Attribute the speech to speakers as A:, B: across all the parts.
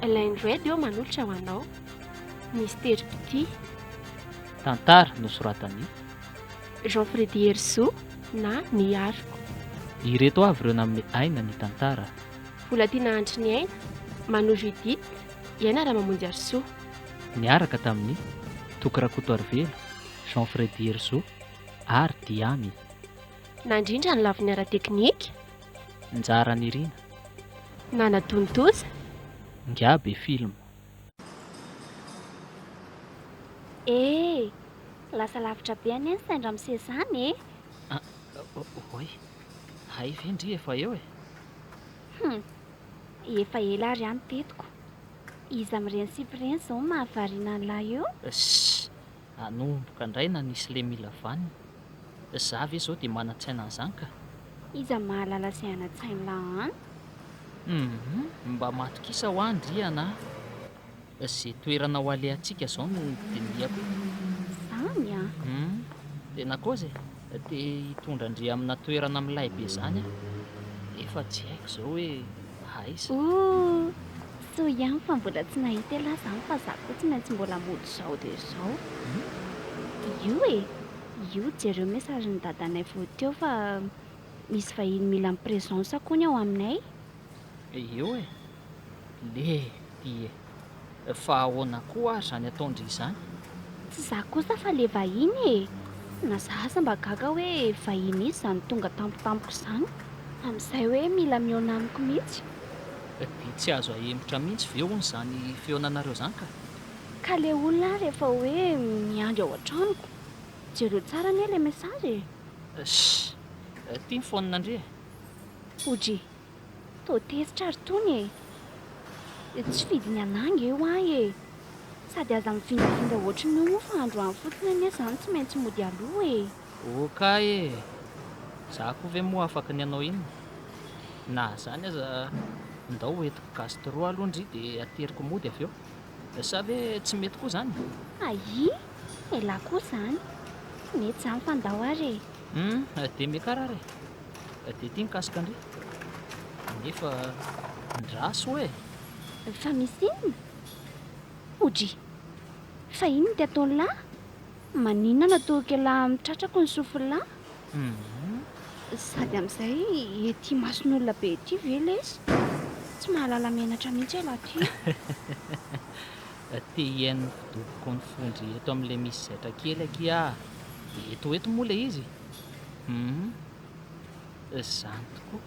A: Elaine Red eo manolotra ho anao. Nisy teripity
B: Tantara nosoratany.
A: Jean-Frédy Herso na ny ariko.
B: Ireto avy ireo namin'ny aina ny tantara.
A: Vola tiana andry ny aina Manojo Edith iaina raha mamonjy Arso.
B: Niaraka tamin'ny Tokarakoto Arvelo, Jean-Frédy Herso ary Diamy.
A: Nandrindra ny laviny ara-teknika
B: Njara Nirina,
A: Nana Tontosa.
B: Ngabe film.
C: Lasa lavitra be any saindra mise zany e.
B: Oi, hay vendry efa eo e.
C: Efa ela ary any tetiko. Izy amin'ireny sipireny izao mahavariana an'lahy io.
B: Anomboka indray na nisy le mila vanina. Za ve izao dia mana-tsaina an'izany ka.
C: Iza mahalala izay ana-tsain'lahy any.
B: Mba matokisa ho andry ana. Izay toerana ho alehantsika izao no dinihako.
C: Zany a.
B: Tena koza e, te hitondra andry amina toerana milay be zany a. Efa tsy haiko izao hoe aiza.
C: So ihany fa mbola tsy nahita ela zany fa za koa tsy maintsy mbola mody zao dia zao. Io jereo mesazy ny dadanay vao teo fa misy vahiny mila miprezensa koa ny ao aminay.
B: Eo e, fa ahoana koa ary zany ataondry izany?
C: Tsy za kosa fa le vahiny e. Na zaza mba gaga hoe vahiny izy zany tonga tampotampoka izany. Amin'izay hoe mila mihaona amiko mihitsy.
B: Dia tsy azo ahembotra mihitsy ve hono izany feonanareo izany ka?
C: Ka le olona rehefa hoe miandry ao an-tranoko. Jereo tsara anie le mesazy e.
B: Tia ny fonina andre.
C: Odry, tô tezitra ary tony e. Tsy vidiny ananga eo ahy e. Sady aza mifindafindra ohatry ny io fa androany fotsiny anie zany tsy maintsy mody aloha e.
B: Oka e, za koa ve moa afaka ny anao inona? Na zany aza ndao hoentiko gastro aloha ndry dia ateriko mody avy eo. Sa ve tsy mety koa zany?
C: Ela koa zany. Mety zany fa ndao ary
B: e. Dia miakarary e. Dia tia mikasika andre. Nefa ndraso e.
C: Fa misy inona? Odry, fa inona dia ataony lahy? Maninona natoaka lahy mitratrako ny sofolahy? Sady amin'izay ety mason'olona be ety ve lesy? Tsy mahalala menatra mihitsy ela ty.
B: Te hiain'ny fidoboko ny fondry eto amin'ilay misy zaitra kely aky a. Eto moa ilay izy. Zany tokoa.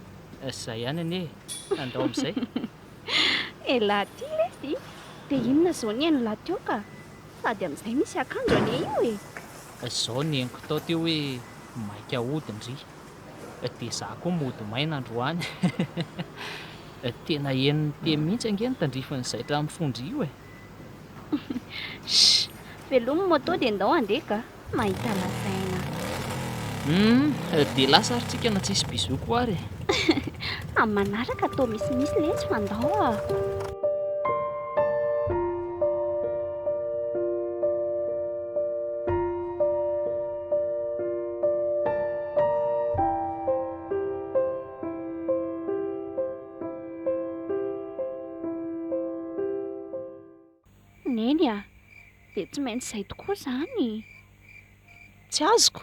B: Izay ihany anie. Andao amin'izay.
C: Ela ty lesy. Dia inona izao ny haino lahy teo ka? Sady amin'izay misy akanjo anie io e.
B: Izao ny haingo tao teo hoe maika hodindry. Dia za koa mody maina androany. Tena henony te mihitsy ange ny tandrifan'ny zaitra amin'ny fondry io e.
C: Velomy moto dia ndao andeha ka. Mahita lasaina.
B: Dia lasa arytsika na tsisy bisou koa ary.
C: Amin'ny manaraka atao misimisy lesy fa ndao a. Neny a, dia tsy maintsy izay tokoa zany.
A: Tsy azoko.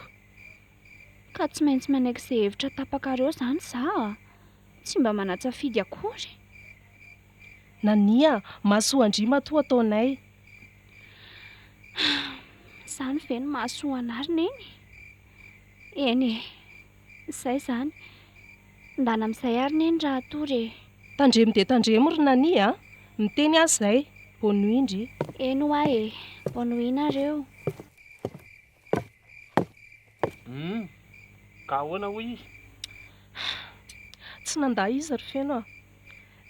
C: Ka tsy maintsy manaiky izay hevitra tapakareo zany za. Tsy mba manatsafidy akory.
A: Nania, mahasoa andrima toa ataonay.
C: Zany ve no mahasoa anary neny? Eny e, izay zany. Ndana amin'izay ary neny raha tory e.
A: Tandremo dia tandremo ry Nania, miteny azy izay. Bonne nuit ndry.
C: Eny ho ahy e, bonne nuit nareo.
D: Ka ahoana hoy?
A: Tsy nanda izy ry feno a.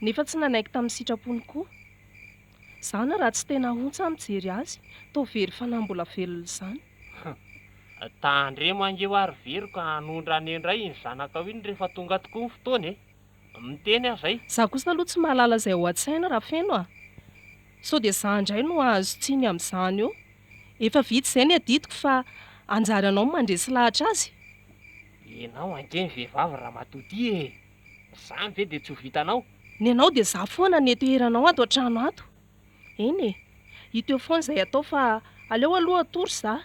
A: Nefa tsy nanaiky tamin'ny sitrapony koa. Zany raha tsy tena ontsa mijery azy, toa very fanambola velona izany.
D: Tandremo angeo ary very ka hanondra any indray ny zanakao iny rehefa tonga tokoa ny fotoana e. Miteny aho izay.
A: Za kosa aloha tsy mahalala izay ho an-tsaina raha feno a. Sao dia za indray no azo tsiny amin'izany io. Efa vita izay ny aditiko fa anjary anao mandresy lahatra azy.
D: Ianao ange ny vehivavy raha matoty e. Zany ve dia tsy ho vitanao?
A: ny anao dia za foana ny toeranao ato an-trano ato. Eny e, ito foana izay atao fa aleo aloha atory za,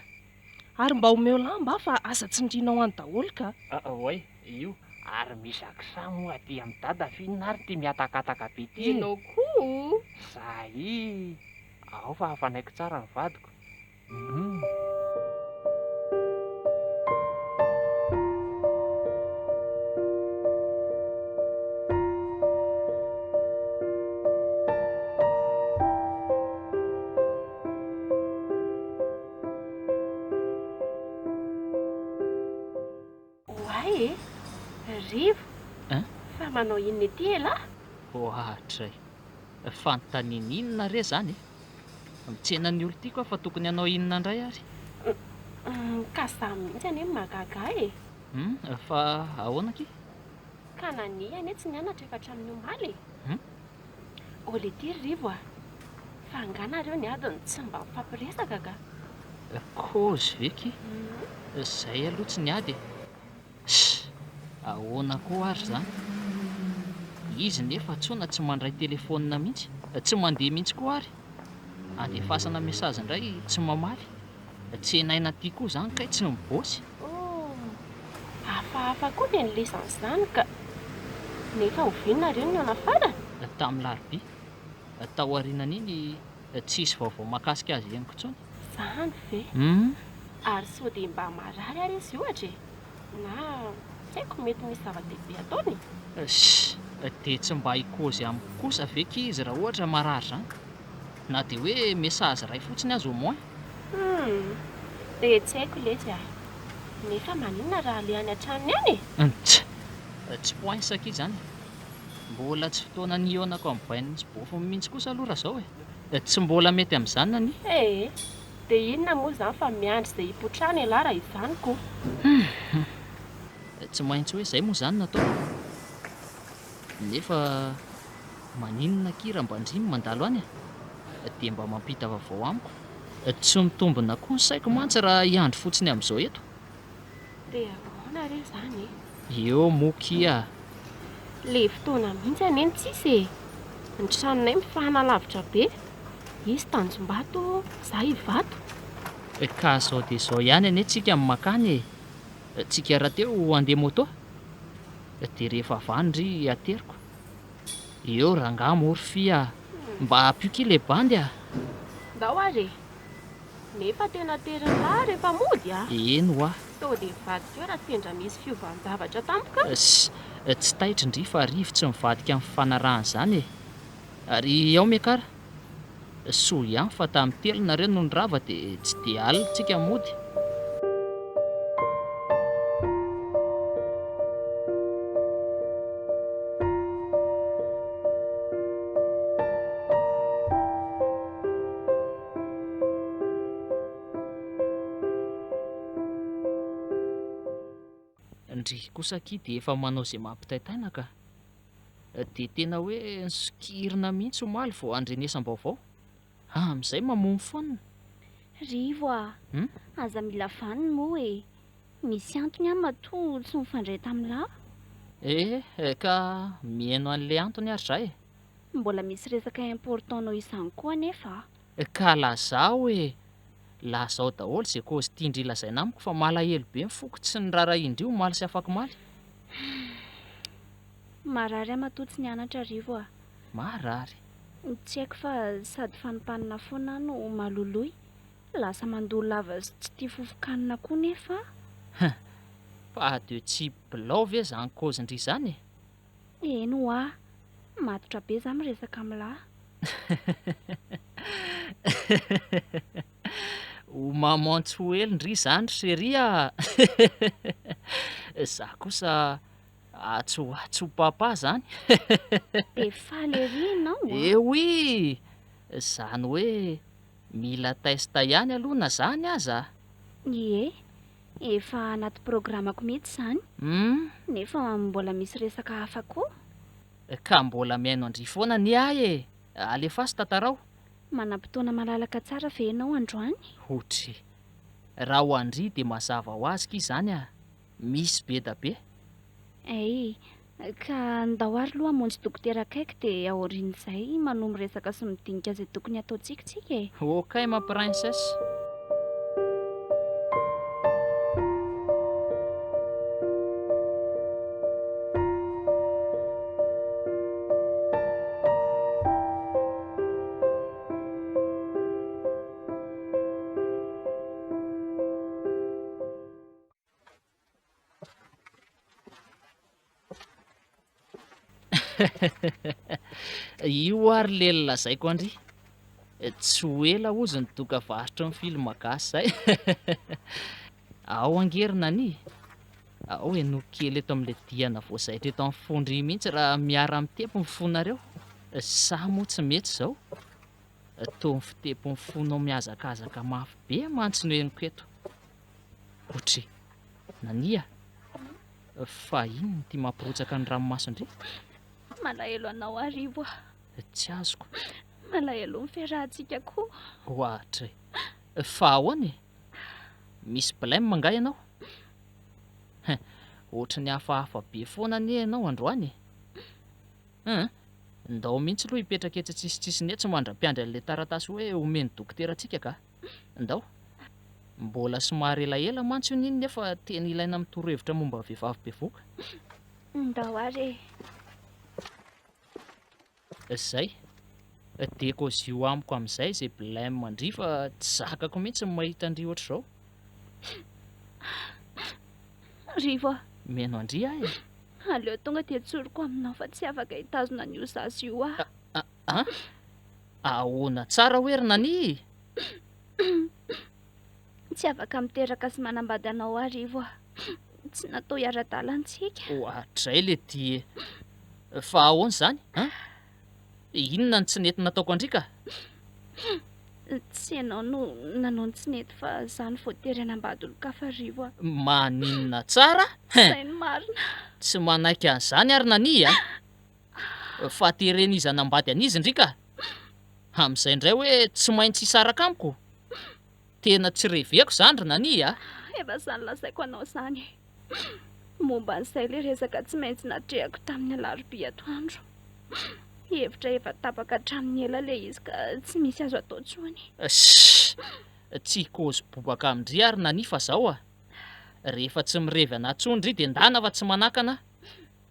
A: ary mba omeo lamba fa asa tsindrianao any daholo ka.
D: Oay, io ary misy akisamo aty amin'ny dada fihinana ary ty miatakataka be ty.
E: Ianao koa?
D: Zay, ao fa hafanaiko tsara ny vadiko.
E: Oay rivo fa manao inona ety ela?
B: Ohatray, fanontaniana re zany e. Mitsenan'ny olo tiako fa tokony hanao inona indray ary.
E: Ka za mihitsy anie mahagaga e.
B: Fa ahoana ky?
E: Ka nani anie tsy nianatra efa hatramin'ny omaly e. Olo ety rivo fa anganareo ny adiny tsy mba mifampiresaka ka.
B: Kozy ve ky? Zay aloha tsy niady e. Ahoana koa ary zany? Izy nefa tsona tsy mandray telefonina mihitsy, tsy mandeha mihitsy koa ary. Andefasana mesazy indray tsy mamaly. Tsy enaina ty koa zany kay tsy mibôsy.
E: Hafahafa koa ny lesan'izany ka nefa hovinonareo ny anafarany?
B: Tamin'ny larobia tao aorianan'iny tsisy vaovao mahakasika azy ihany kotsony.
E: Zany ve? Ary sao dia mba marary ary izy ohatra e, na tsy haiko mety misy zava-dehibe ataony.
B: Dia tsy mba hikozy amiko kosa ve ky izy raha ohatra marary zany? Na dia hoe mesazy iray fotsiny azy au moins.
E: Dia tsy haiko lesy nefa maninona raha le any an-tranony any e?
B: Tsy poinsaka izy zany. Mbola tsy fotoana nihaonako amin'ny bain'ny tsy bofony mihitsy kosa aloha raha zao e. Tsy mbola mety amin'izany nani?
E: Dia inona moa zany fa miandry izay hipotrany ala raha izany koa.
B: Tsy maintsy hoe izay moa zany natao. Nefa maninona ky raha mba andrimy mandalo any dia mba mampita vaovao amiko. Tsy mitombina koa ny saiko mantsy raha hiandry fotsiny amin'izao eto.
E: Dia ahoana re zany e?
B: Eo mokia.
E: Le fotoana mihitsy anie tsisy e. Ny tranonay mifahana lavitra be. Izy Tanjombato, za Ivato.
B: Ka zao dia zao ihany anie tsika amin'ny makany e. Tsika raha teo handeha moto. Dia rehefa avandry ateriko. Eo rangahy morfia. Mba apio ky le bandy
E: Ndao ary e. Nefa tena terin-lahy rehefa mody
B: Eno
E: Sao dia vadika eo raha tendra misy fiovanjavatra tampoka.
B: Tsy taitra indry fa rivotsy mivadika amin'ny fanarahana zany e. Ary ao mekara. Soa ihany fa tamin'ny telo nareo no nirava dia tsy dia alina tsika mody. Ndry kosa ky dia efa manao izay mampitaitaina ka. Dia tena hoe sokirina mihitsy omaly vao andrenesam-baovao. Amin'izay mamono foana.
C: Rivo aza mila vaniny moa e. Misy antony any matoa tsy mifandray tamin'lahy.
B: Ka mihaino an'ilay antony ary zay.
C: Mbola misy resaka importantnao izany koa nefa.
B: Ka lazao e. Lazao daholo izay kozy tiandry lazaina amiko fa malahelo be ny foko tsy ny rara indrio maly sy afaka maly.
C: Marary matoa tsy nianatra Rivo
B: Marary.
C: Tsy haiko fa sady fanimpanina foana no maloloy. Lasa mandoa lava sy tsy tia fofokanina koa nefa.
B: Pas de tsy bilao ve zany kozindry zany e?
C: Eno matotra be za miresaka amin'lahy.
B: O mamantsy hoely ndry zany seria. Za kosa atso papa zany.
C: Dia faly ery ianao
B: oui, zany hoe mila testa ihany aloha na zany aza.
C: Efa anaty programako mihitsy zany. Nefa mbola misy resaka hafa koa.
B: Ka mbola mihaino andry foana ny e. Alefaso tantarao.
C: Manam-potoana malalaka tsara ve ianao androany?
B: Otry. Raha ho andry dia mazava ho azy ky zany misy be da be.
C: Ka andao ary aloha hamonjy dokotera akaiky dia aorian'izay manomy resaka sy midinika izay tokony ataontsika e.
B: Okay ma princesse. Io ary lely lazaiko andry. Tsy ho ela ozy ny doka varotra ny film gasy zay. Ao angerina ny. Ao eno kely eto amin'ilay diana voazaitra eto amin'ny fondry mihitsy raha miara mitepo ny fonareo. Sa moa tsy mety zao. Toa ny fitepo ny fonao mihazakazaka mafy be mantsy no henoko eto. Otry, nania? Fa ino ty mampirotsaka ny ranomasondry?
C: Malahelo anao arivo a.
B: Tsy azoko.
C: Malahelo ny fiarahantsika koa.
B: Ohatra. Fa ahoana e? Misy blème nga ianao? Ohatry ny hafahafa be foana anie ianao androany. Ndao mihitsy aloha hipetraka etsy tsisitsisiny etsy mandra-piandry an'ilay taratasy hoe omeny dokotera antsika ka. Ndao. Mbola somary elaela mantsy io niny nefa tena ilaina mitoro-hevitra momba vehivavy bevoka.
C: Ndao ary.
B: Zay. Diako zio amiko amin'izay izay blème andry fa tsy zakako mihitsy ny mahita andry ohatr' izao.
C: Rivo,
B: Meno andry ahy e.
C: aleo tonga dia tsoriko aminao fa tsy afaka hitazona an'io zazy io ah.
B: Ahoana tsara hoe ry nani?
C: Tsy afaka miteraka sy manambady anao arivo ah. Tsy natao hiara-dalantsika.
B: Ohatray le ty. Fa ahoana zany? Inona ny tsy nety nataoko andrika?
C: Tsy ianao no nanao ny tsy nety fa zany vao tery hanambady olon-kafa arivo ah.
B: Maninona tsara?
C: Izay ny marina.
B: Tsy manaiky an'izany ary nani a? Fa terena izy hanambady an'izy ndrika? Amin'izay indray hoe tsy maintsy hisaraka amiko? Tena tsy reveko zany ry nani a?
C: Efa zany lazaiko anao zany. Momba an'izay le resaka tsy maintsy natrehako tamin'ny alarobia atoandro. Hevitra efa tapaka hatramin'ny ela le izy ka tsy misy azo atao intsony.
B: Tsy kôzy bobaka amindry ary nani fa zao a. Rehefa tsy mirevy anahy tsondry dia ndana fa tsy manakana.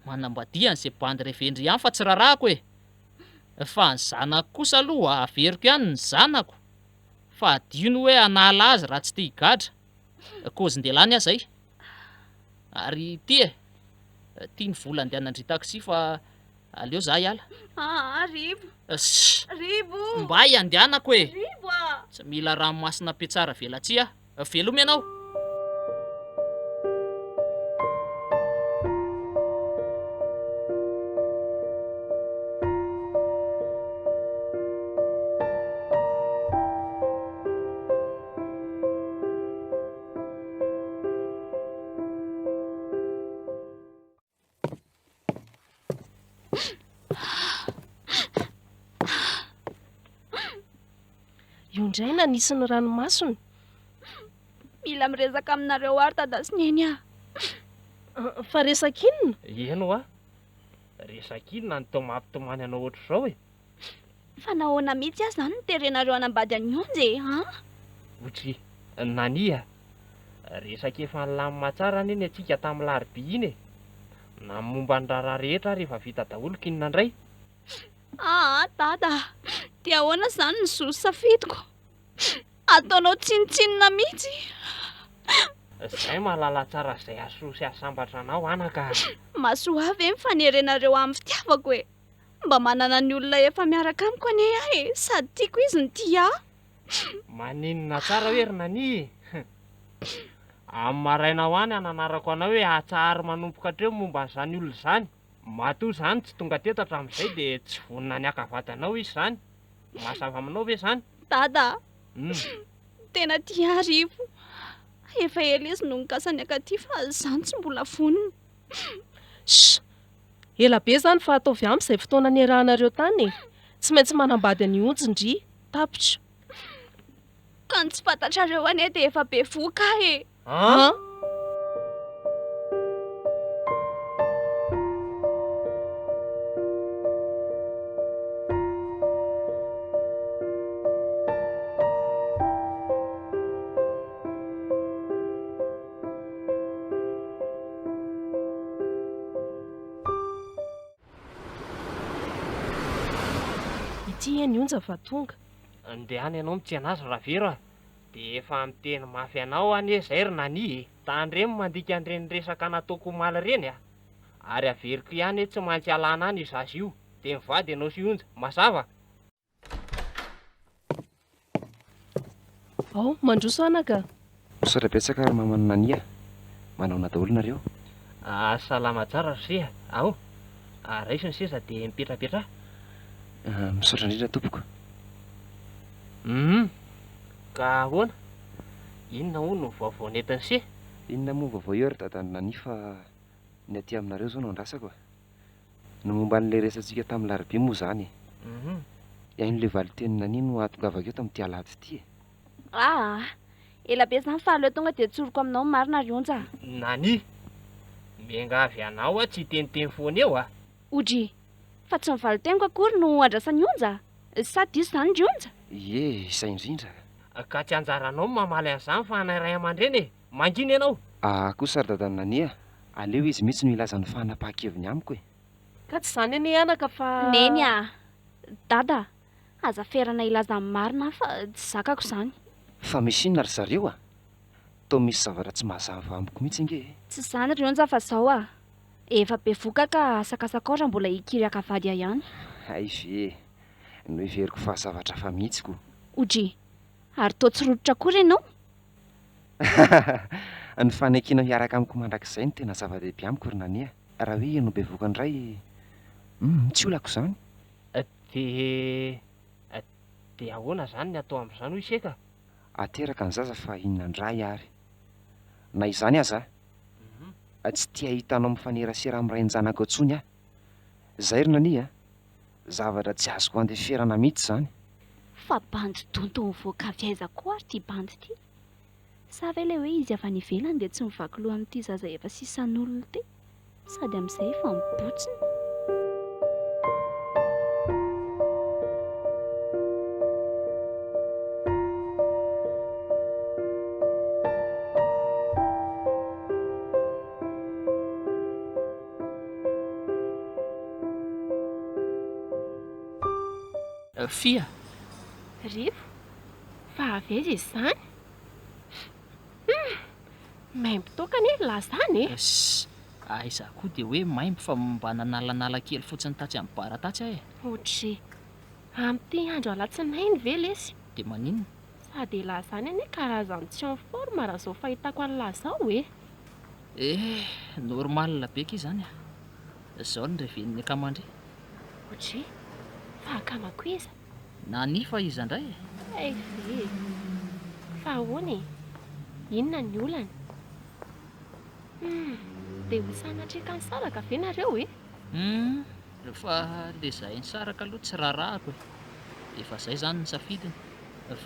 B: Manambadia an'izay bandy revendry ihany fa tsy rarahako e. Fa ny zanako kosa aloha averiko ihany ny zanako. Fa adino hoe hanala azy raha tsy tia higadra. Kôzin-delany aho zay. Ary ty e. Tia ny vola andeha hanandry taksi fa aleo za hiala.
C: Rivo. Rivo.
B: Mba andehanako e.
C: Rivo ah.
B: Tsy mila ranomasina be tsara velatsia. Veloma ianao.
A: Io indray na nisy ny ranomasony.
C: Mila miresaka aminareo ary tada sy neny ah.
A: Fa resaka inona?
D: Eno a? Resaka inona ny tao mampitomany anao ohatr'izao e?
C: Fa nahoana mihitsy aho zany niterenareo hanambady an'ionjy e.
D: Otry, nani a? Resaka efa nilamina tsara neny antsika tamin'ny larobia iny e. Na momba ny raharaha rehetra rehefa vita daholo kinona indray.
C: Dada, dia ahoana zany ny zoro safidiko? Ataonao tsinitsinina mihitsy.
D: Zay mahalala tsara izay aso sy asambatra anao anaka.
C: Masoa avy mifanerenareo amin'ny fitiavako e. Mba manana ny olona efa miaraka amiko ane ahy e. Sady tiako izy ny tia.
D: Maninona tsara hoe ry nani? Amin'ny maraina ho any ananarako anao hoe atsahary manompoka hatreo momba an'izany olona izany. Matoa zany tsy tonga teto hatramin'izay dia tsy vonina ny akavatanao izy zany. Mazava aminao ve zany?
C: Dada, tena tia arivo. Efa ela izy no nikasany akaty fa zany tsy mbola vonina.
A: Ela be zany fa ataovy aminy izay fotoana niarahanareo tany e. Tsy maintsy manambady an'ionjy-ndry. Tapitra.
C: Ka ny tsy fantatrareo ane dia efa be voka e.
A: ity ny onja fa tonga.
D: Andehany ianao mitsena azy raha vera dia efa miteny mafy anao anie zay ry nani tandreny mandika an'ireny resaka nataoko omaly reny a. Ary averiko ihany tsy maintsy alana any izazy io dia mivady ianao sy onja mazava.
A: Ao, mandroso anaka.
F: Misaotra-betsaka ary mamana nania. Manao na daholo nareo?
D: Salama tsara ry se. Ao, raisy ny seza dia mipetrapetra.
F: Misaotra indrindra tompoko.
D: Ka ahoana? Inona hono no vaovao netiny se?
F: Inona moa vaovao eo ry dadan'ny nani fa ny aty aminareo zao no andrasako. No momba an'ilay resantsika tamin'ny larobia moa zany. Iain'ilay valiteny nani no ahatongavako eo tamin'ity alahady ity.
C: Ela be zany fa aleo tonga dia tsoroko aminao marina ry onja.
D: Nani, miangavy anao tsy teniteny foana eo a.
C: Odry, fa tsy ny valiteniko akory no andrasan'ny onja. Sa diso zany ry onja?
F: Ie, izay indrindra.
D: Ka tsy anjaranao mamaly an'izany fa anay ray aman-dreny e. Mangina ianao.
F: Kosa ry dadan'ny nani aleo izy mihitsy no ilazany fanapahakeviny amiko e.
A: Ka tsy zany anie anaka fa...
C: Neny dada, aza ferana ilazany marina fa tsy zakako zany.
F: Fa misy inona ry zareo toa misy zavatra tsy mahazava amiko mihitsy inge.
C: Tsy zany ry onja fa zao efa be voka ka sakasakao raha mbola ikiriaka vady ihany.
F: Ay ve, no iveriko fahazavatra fa mihitsiko.
C: Odry, ary toa tsy rototra akory ianao?
F: Ny fanekina miaraka amiko mandrakizay no tena zava-dehibe amiko ry nania. Raha hoe ianao be voka indray, tsy olako zany.
D: Dia ahoana zany ny atao amin'izany hoy iseka?
F: Ateraka ny zaza fa inona indray ary. Na izany aza tsy tia hitanao mifanerasera amin'ny ray ny zanako intsony aho. Zay ry nani zavatra tsy azoko andeferana mihitsy zany.
C: Fa bandy donto mivoakavy aiza koa ary ty bandy ty. Sa ve ilay hoe izy avy any ivelany dia tsy mivaky loha amin'ity zaza efa sisan'olona ty, sady amin'izay efa mibotsiny.
B: Fia,
E: Rivo, fa avy aiza izany? Maimbo toka anie lazany e.
B: aiza koa dia hoe maimbo fa mba nanalanala kely fotsiny tatsy amin'ny baratatsy aho e.
E: Otry, amin'ity andro alatsinainy ve lesy?
B: Dia maninona?
E: Sady lazany anie karazany tsy en forme raha izao fahitako an'lahy zao e.
B: Normal beka izany Zao ny reveniny akamandry.
E: Otry, fa akamako iza?
B: Nani fa iza indray
E: Ay ve, fa ahoana e? Inona ny olany? Dia ho sanatrika ny saraka ve nareo e?
B: Fa le zay ny saraka aloha tsy raharahako e. Efa zay zany ny safidiny.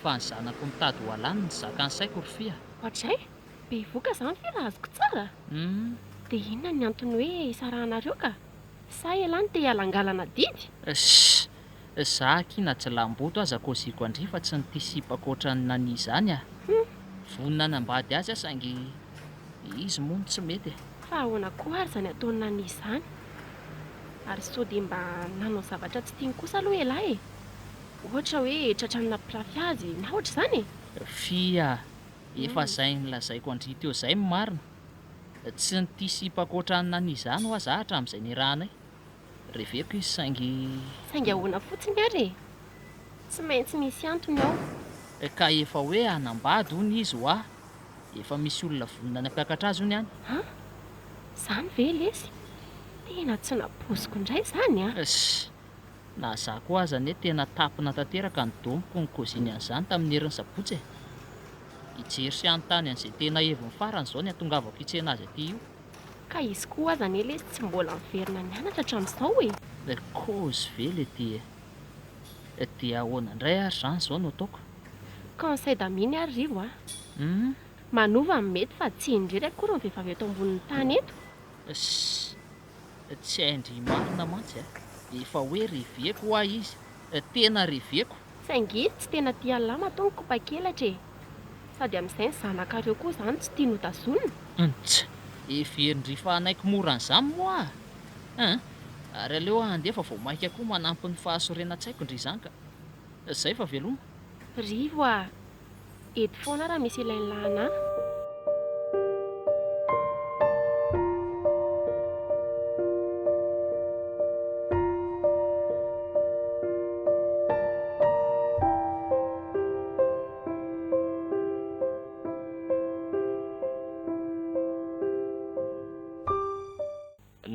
B: Fa ny zanako mitady ho alany ny zaka ny saiko ry fia.
E: Ohatray, be voka zany fi raha azoko tsara. Dia inona ny antony hoe isarahanareo ka? Sa elany te hialangalana didy?
B: Za kina jilamboto aza koziko andry fa tsy nitisipako ohatran'ny nani izany vonina nambady azy saingy izy moa tsy mety
E: Fa ahoana koa ary izany ataony nani izany? Ary sao dia mba nanao zavatra tsy tiany kosa aloha elahy e. Ohatra hoe tratran'ny nampirafy azy na ohatra izany e.
B: Fia, efa zay nilazaiko andry teo zay marina. Tsy nitisipako ohatran'ny nani izany ho aza hatramin'izay niarahanay. Reveko izy
E: saingy ahoana fotsiny ary e. Tsy maintsy misy antony ao.
B: Ka efa hoe hanambady hono izy ho aho. Efa misy olona vonona nampiakatra azy hono ihany.
E: Zany ve lesy? Tena tsy napoziko indray zany
B: Na za koa aza anie tena tapina tanteraka ny domoko ny koziny an'izany tamin'ny herin'ny sabotsy hijery sy anontany an'izay tena heviny farany zao ny atongavako hitsena azy aty io.
E: Ka izy koa aza anie lesy tsy mbola miverina nianatra hatramin'izao e.
B: Kozy ve le dia ahoana indray ary zany zao no ataoko?
E: Conseil d'aminy ary Rivo manova ny mety fa tsy indrery akory ny vehivavy eto ambonin'ny tany eto.
B: Tsy haindry marina mantsy efa hoe reveko ho aho izy. Tena reveko.
E: Saingy izy tsy tena tia lama tao ny kopa-kelatra e. Sady amin'izay ny zanakareo koa zany tsy tia notazonina.
B: Everindry fa anaiko mora an'izany moa Ary aleo andefa vao mainka koa manampy ny fahasorenantsaiko indry izany ka. Zay fa veloma.
E: Rivo a. Eto foana raha misy ilainy lahana.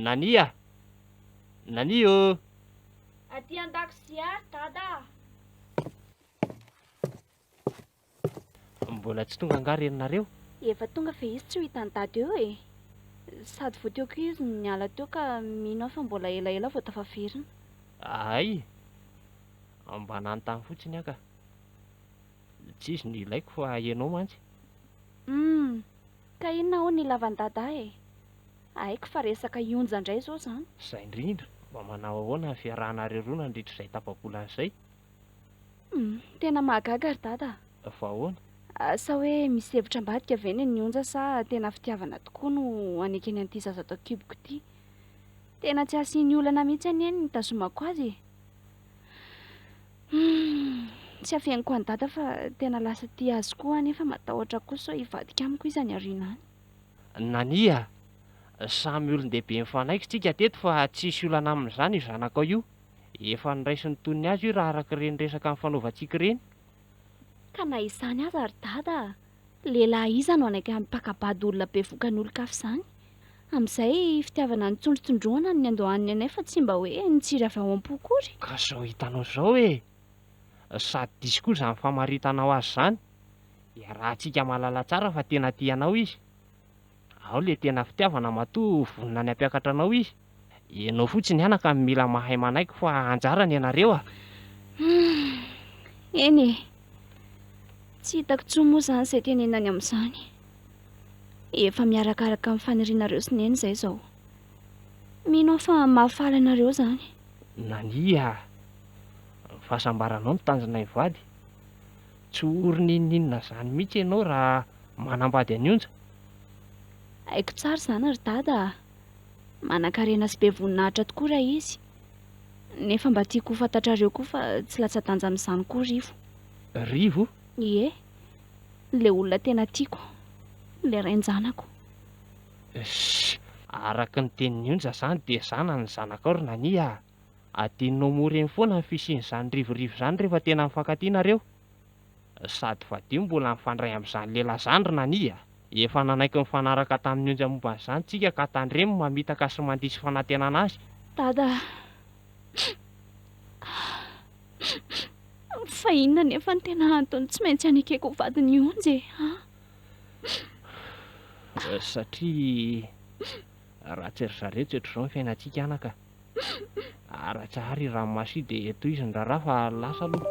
D: Nania, Nania ô.
C: Aty an-dakozia dada.
D: Mbola tsy tonga nga reninareo?
C: Efa tonga fe izy tsy ho hitany dady eo e. Sady vao teo koa izy niala teo ka mino aho fa mbola elaela vao tafaverina.
D: Ay, mba nanontany fotsiny aho ka. Tsy izy ny ilaiko fa ianao mantsy.
C: Ka inona ho ny ilavan'i dada e? Aiko fa resaka ionja indray zao zany.
D: Izay indrindra, mba manao ahoana ny fiarahanareo roa nandritra izay tapabola izay?
C: Tena mahagaga ry dada.
D: Fa ahoana?
C: Sa hoe misy hevitra ambadika ve ny nionja sa tena fitiavana tokoa no anekeny an'ity zaza atao kiboko ity? Tena tsy asiany olana mihitsy anie ny tazomako azy. Tsy afeniko any dada fa tena lasa tia azy koa anefa matahotra kosa hivadika amiko izy any aoriana any.
D: Nania, samy olon-dehibe mifanaikitra tsika teto fa tsisy olana amin'izany io zanakao io. Efa niraisiny tonony azy io raha araka ireny resaka amin'ny fanaovantsika ireny.
C: Ka na izany aza ry dada, lehilahy iza no anaiky hampakabady olona be vokan'olon-kafa izany. Amin'izay fitiavana ny tsondrotsondroana ny andohaniny anay fa tsy mba hoe nitsiry avy ao am-pokory.
D: Ka zao hitanao zao e, sady diso koa izany famaritanao azy izany. Rahantsika mahalala tsara fa tena tianao izy. Ao le tena fitiavana matoa vonona ny hampiakatra anao izy. Ianao fotsiny anaka mila mahay manaiky fa anjarany ianareo a.
C: Eny e, tsy hitako tsoa moa izany izay tenenany amin'izany. Efa miarakaraka amin'ny fanirianareo sy neny izay izao. Mino aho fa mahafaly anareo izany.
D: Nania, fahasambaranao no tanjonay vady. Tsy orininina izany mihitsy ianao raha manambady an'ionja.
C: Haiko tsara izany ry dada. Manan-karena sy be voninahitra tokoa raha izy. Nefa mba tiako ho fantatrareo koa fa tsy latsa-danja amin'izany koa Rivo.
D: Rivo?
C: Ie, le olona tena tiako, le rain-janako.
D: Araka ny tenin'ionja izany dia zana ny zanakao ry Nania. Ateninao moreny foana ny fisian'izany rivorivo izany rehefa tena mifankatia. Sady vadio mbola mifandray amin'izany lehilahy izany ry Nania. Efa nanaiky mifanaraka tamin'ny onja momba an'izany tsika ka tandremo mamitaka sy mandisy fanantenana azy.
C: Dada, fa inona nefa ny tena antony tsy maintsy anekeko vadiny onjy e?
D: Satria raha tsy ry zareo tsy ohatr'izao ny fiainantsika anaka. Ara-tsahary ranomasy dia toy izy ny raharaha fa lasa aloha.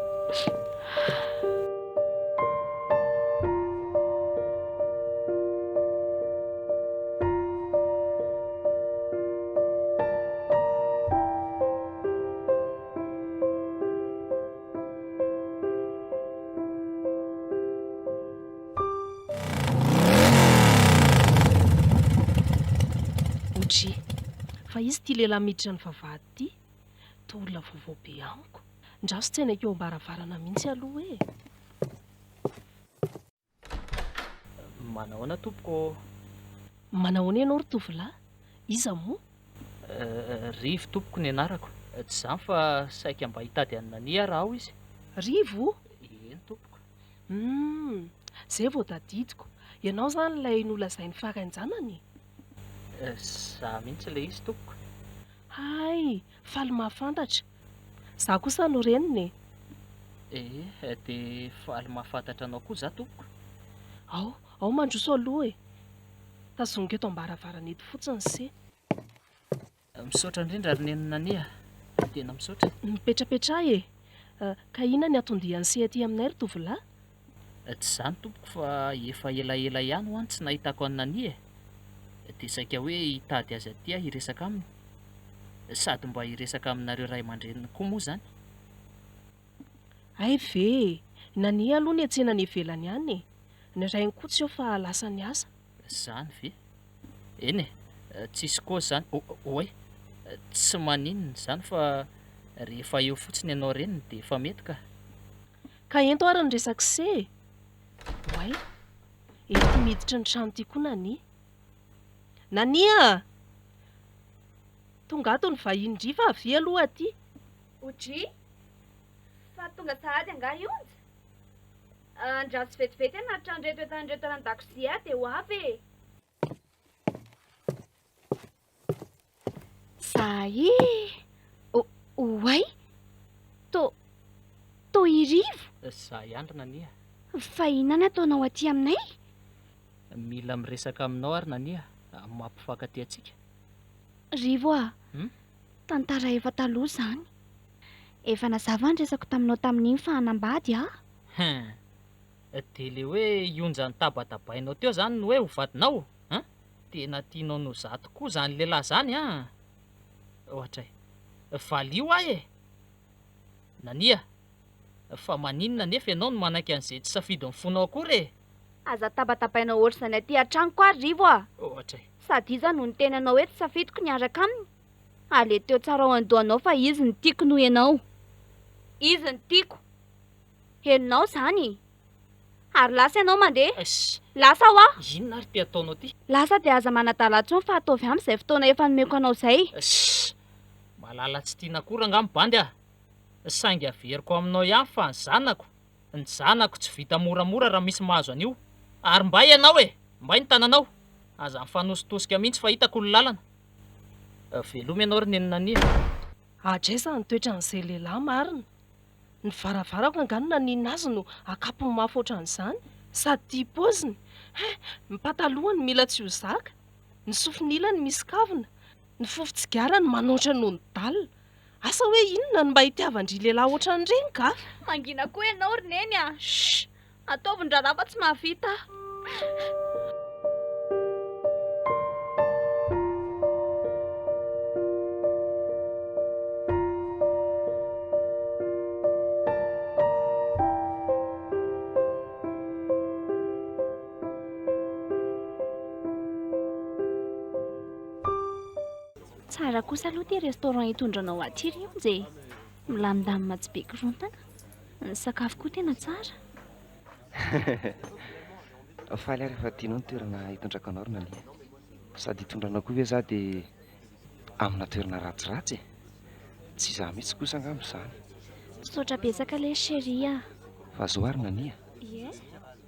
A: Fa izy tia lehilahy miditra ny vavahady ity, toa olona vaovao be amiko. Ndraso tsy hainako eo ambaravarana mihitsy aloha e.
B: Manahoana tompoko?
A: Manahoana ianao ry tovolahy? Iza moa?
B: Rivo tompoko ny anarako. Tsy izany fa saika mba hitady any Nania raha ao izy.
A: Rivo?
B: Eny tompoko.
A: Zay vao tadidiko. Ianao zany ilay nolazainy fahakanjanany?
B: Za mihitsy ilay izy tompoko.
A: Hay, faly mahafantatra. Za kosa no reniny.
B: Dia faly mahafantatra anao koa za tompoko.
A: Ao mandroso aloha e. Tazoniko eto ambaravarana eto fotsiny se.
B: Misaotra indrindra ry neny Nania. Tena misaotra.
A: Mipetrapetra e. Ka inona ny atondian'ny se aty aminay ry tovolahy?
B: Tsy izany tompoko fa efa elaela ihany ho any tsy nahitako any Nania. Dia saika hoe hitady azy aty aho hiresaka aminy. Sady mba hiresaka aminareo ray aman-dreniny koa moa izany.
A: Ay ve, Nania aloha ny antsenany ivelany ihany e. Ny rainy koa tsy eo fa lasa ny asa.
B: Izany ve? Eny e, tsisy koa izany. Oay, Tsy maninona izany fa rehefa eo fotsiny ianao reny dia efa mety
A: Ka ento ary ny resaka se. Oay, ety miditra ny trano ty koa Nania! Tonga ato ny vahiny driva avy aloha aty.
C: Odry, fa tonga sahady anga Onja. Andraso vetivety anaty trano rehetra an-dakozia dia ho avy e. Zahy oay, to irivo.
B: Za ihany Nania.
C: Fa inona no ataonao aty aminay?
B: Mila miresaka aminao ary Nania, mampifankatia antsika.
C: Rivo tantara efa taloha izany. Efa nazava ny resako taminao tamin'iny fa hanambady
B: Dia le hoe Onja nitabatabainao teo izany no hoe ho vadinao? Tena tianao no za tokoa izany lehilahy izany Ohatra valio ahy e. Nania, fa maninona nefa ianao no manaiky an'izay tsy safidy mifonao akory
C: Aza tabatabainao ohatr'izany aty an-tranoko ary Rivo
B: Ohatra
C: Sady iza no nitenanao hoe tsy safidiko niaraka aminy. Ale teo tsara ao an-dohanao fa izy ny tiako noho ianao. Izy ny tiako. Henonao izany. Ary lasa ianao mandeha. Lasa
B: Inona ary ty ataonao ty?
C: Lasa dia aza manadala intsony fa ataovy amin'izay fotoana efa nomeko anao izay.
B: Malala tsy tiana akory angamba bandy Saingy averiko aminao ihany fa ny zanako tsy vita moramora raha misy mahazo an'io. Ary mba ianao mba ny tananao. Aza mifanositosika mihitsy fa hitako ny lalana. Veloma ianao ry neny Nania.
A: Adraisa ny toetran'izay lehilahy marina. Ny varavarako angano nina azy no akapony mafy ohatran'izany. Sady tia paoziny. Ny patalohany mila tsy ho zaka. Ny sofin'ilany misy kavina. Ny fofi-tsigarany manoatra noho ny dalina. Asa hoe inona no mba hitiavan-dry lehilahy ohatran'ireny ka?
C: Mangina koa ianao ry neny ataovin-draharaha fa tsy mahavita. Tsara kosa aloha ty restaurant hitondranao aty ry Onja. Milamindamina tsy be korontana. Ny sakafo koa tena tsara.
F: Faly ary efa tianao ny toerana hitondrako anao ry Nania. Sady hitondranao koa ve za dia amina toerana ratsiratsy Tsy za mihitsy kosa angamba izany.
C: Saotra betsaka ilay chérie
F: Fa zao ary Nania,
C: Ie.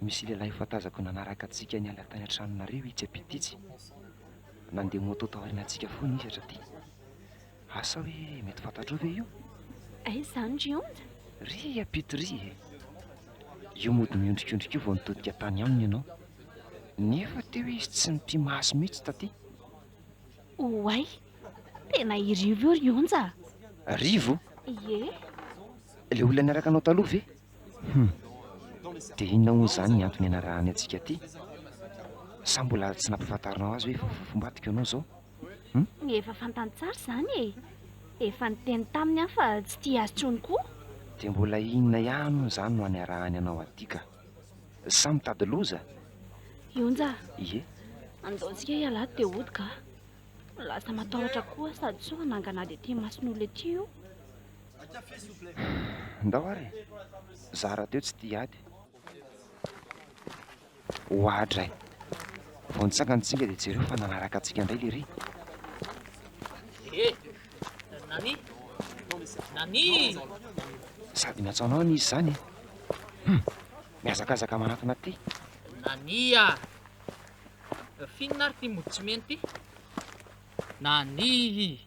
F: misy lehilahy efa tazako nanaraka antsika niala tany an-tranonareo Itsapititsy. Nandeha moto tao aorianantsika foana izy hatraty. Asa hoe mety fantatrao ve io?
C: Aiza ry Onja?
F: Ry apito ry io mody miondrikondrika io vao nitodika tany aminy ianao. Nefa teo hoe izy tsy nipimaso mihitsy taty.
C: Oay, tena irivo io ry Onja.
F: Rivo?
C: Ie.
F: Ilay olona niaraka anao taloha ve? Dia inona hoy izany ny antony ianarahany antsika aty? Sa mbola tsy nampahafantarinao azy hoe fombatiko ianao izao?
C: Efa fantany tsara izany Efa niteny taminy aho fa tsy tia azy intsony koa.
F: Dia mbola inona ihany izany no haniarahany anao aty ka? Sa mitady loza?
C: Onja,
F: Ie.
C: andaontsika hialady dia hody ka. Lasa matahotra koa sady so hananganady aty mason'olona aty io.
F: Ndao ary za raha teo tsy tia ady. Hoadray vao nitsangantsika dia jereo fa nanaraka antsika indray le ry.
B: Nani
F: Sady miantsaonao n'izy izany miazakazaka manatona ty.
B: Nania, finona ary ty mody tsy meno ty? Nani.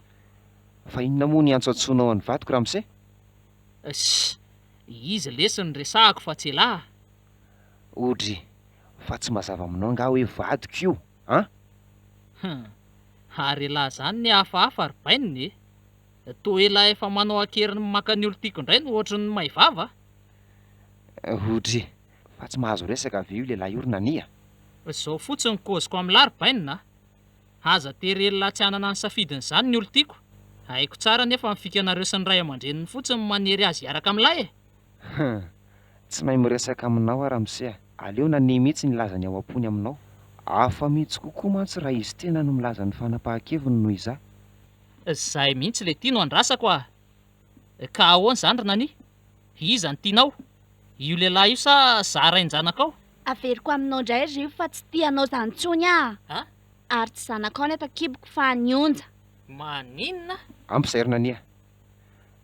F: Fa inona moa ny antso antsoinao an'ny vadiko ramose?
B: Izy lesy ny resahako fa tsy elahy.
F: Odry, fa tsy mazava aminao nga hoe vadiko io
B: Ary elahy zany ny hafahafa ary baininy toa elahy efa manao akeriny maka ny olo tiako indray no ohatry ny maivava.
F: Odry, fa tsy mahazo resaka avy io lehilahy io ry Nania.
B: Zao fotsiny koziko amin'ny laribainina. Aza terelona tsy anana ny safidin'izany ny olo tiako. Haiko tsara nefa ny fikanareo sy ny ray aman-dreniny fotsiny manery azy hiaraka amin'ilay
F: Tsy mahay miresaka aminao ramose. Aleo Nania mihitsy nilazany ao am-pony aminao. Hafa mihitsy kokoa mantsy raha izy tena no milaza ny fanapahan-keviny noho iza.
B: Zahay mihitsy le tiano andrasako a. Ka ahoana izany ry nani? Iza ny tianao? Io lehilahy io sa zarain-janakao?
C: Averiko aminao indray ry fa tsy tianao izany intsony a.
B: Ha?
C: Ary tsy zanakao nefa kiboko fa nionja.
B: Maninona?
F: Ampy izay ry nania.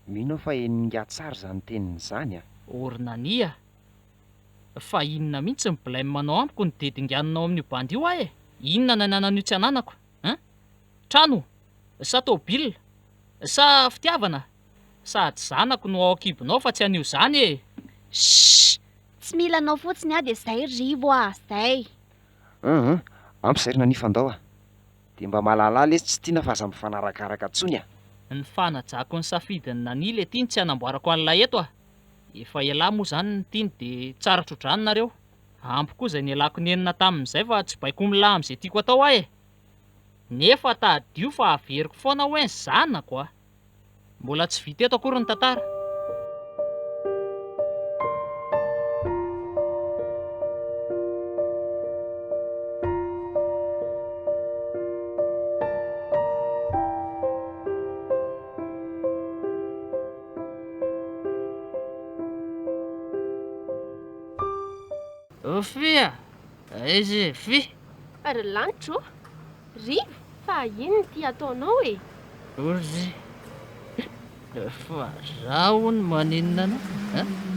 F: Mino aho fa eninga tsara izany tenin'izany a.
B: Ory nania. Fa inona mihitsy ny blâme-manao amiko ny dedingananao amin'io bandy io ahy e? Inona ny ananan'io tsy ananako? Trano? Sa tôbila? Sa fitiavana? Sady zanako no ao an-kibonao fa tsy anio izany e.
C: Tsy mila anao fotsiny a dia izay rivo a, izay.
F: Ampy izay ry nania fandao a. Dia mba mahalalala izy tsy tiana fa aza mifanarakaraka intsony a.
B: Ny fanajako ny safidiny nani le tiany tsy hanamboarako an'ilay eto a. Efa ialahy moa izany ny tiany dia tsara trodranina nareo. Ampy koa izay nialako nenina tamin'izay fa tsy baiko milay amin'izay tiako atao ahy e. Nefa tadio fa averiko foana hoe ny zanako a. Mbola tsy vita eto akory ny tantara. Fia, izy fi.
E: Ary lanitro, rivo, fa ino ty ataonao e?
B: Ozy. Fa zaho ny maninona anao?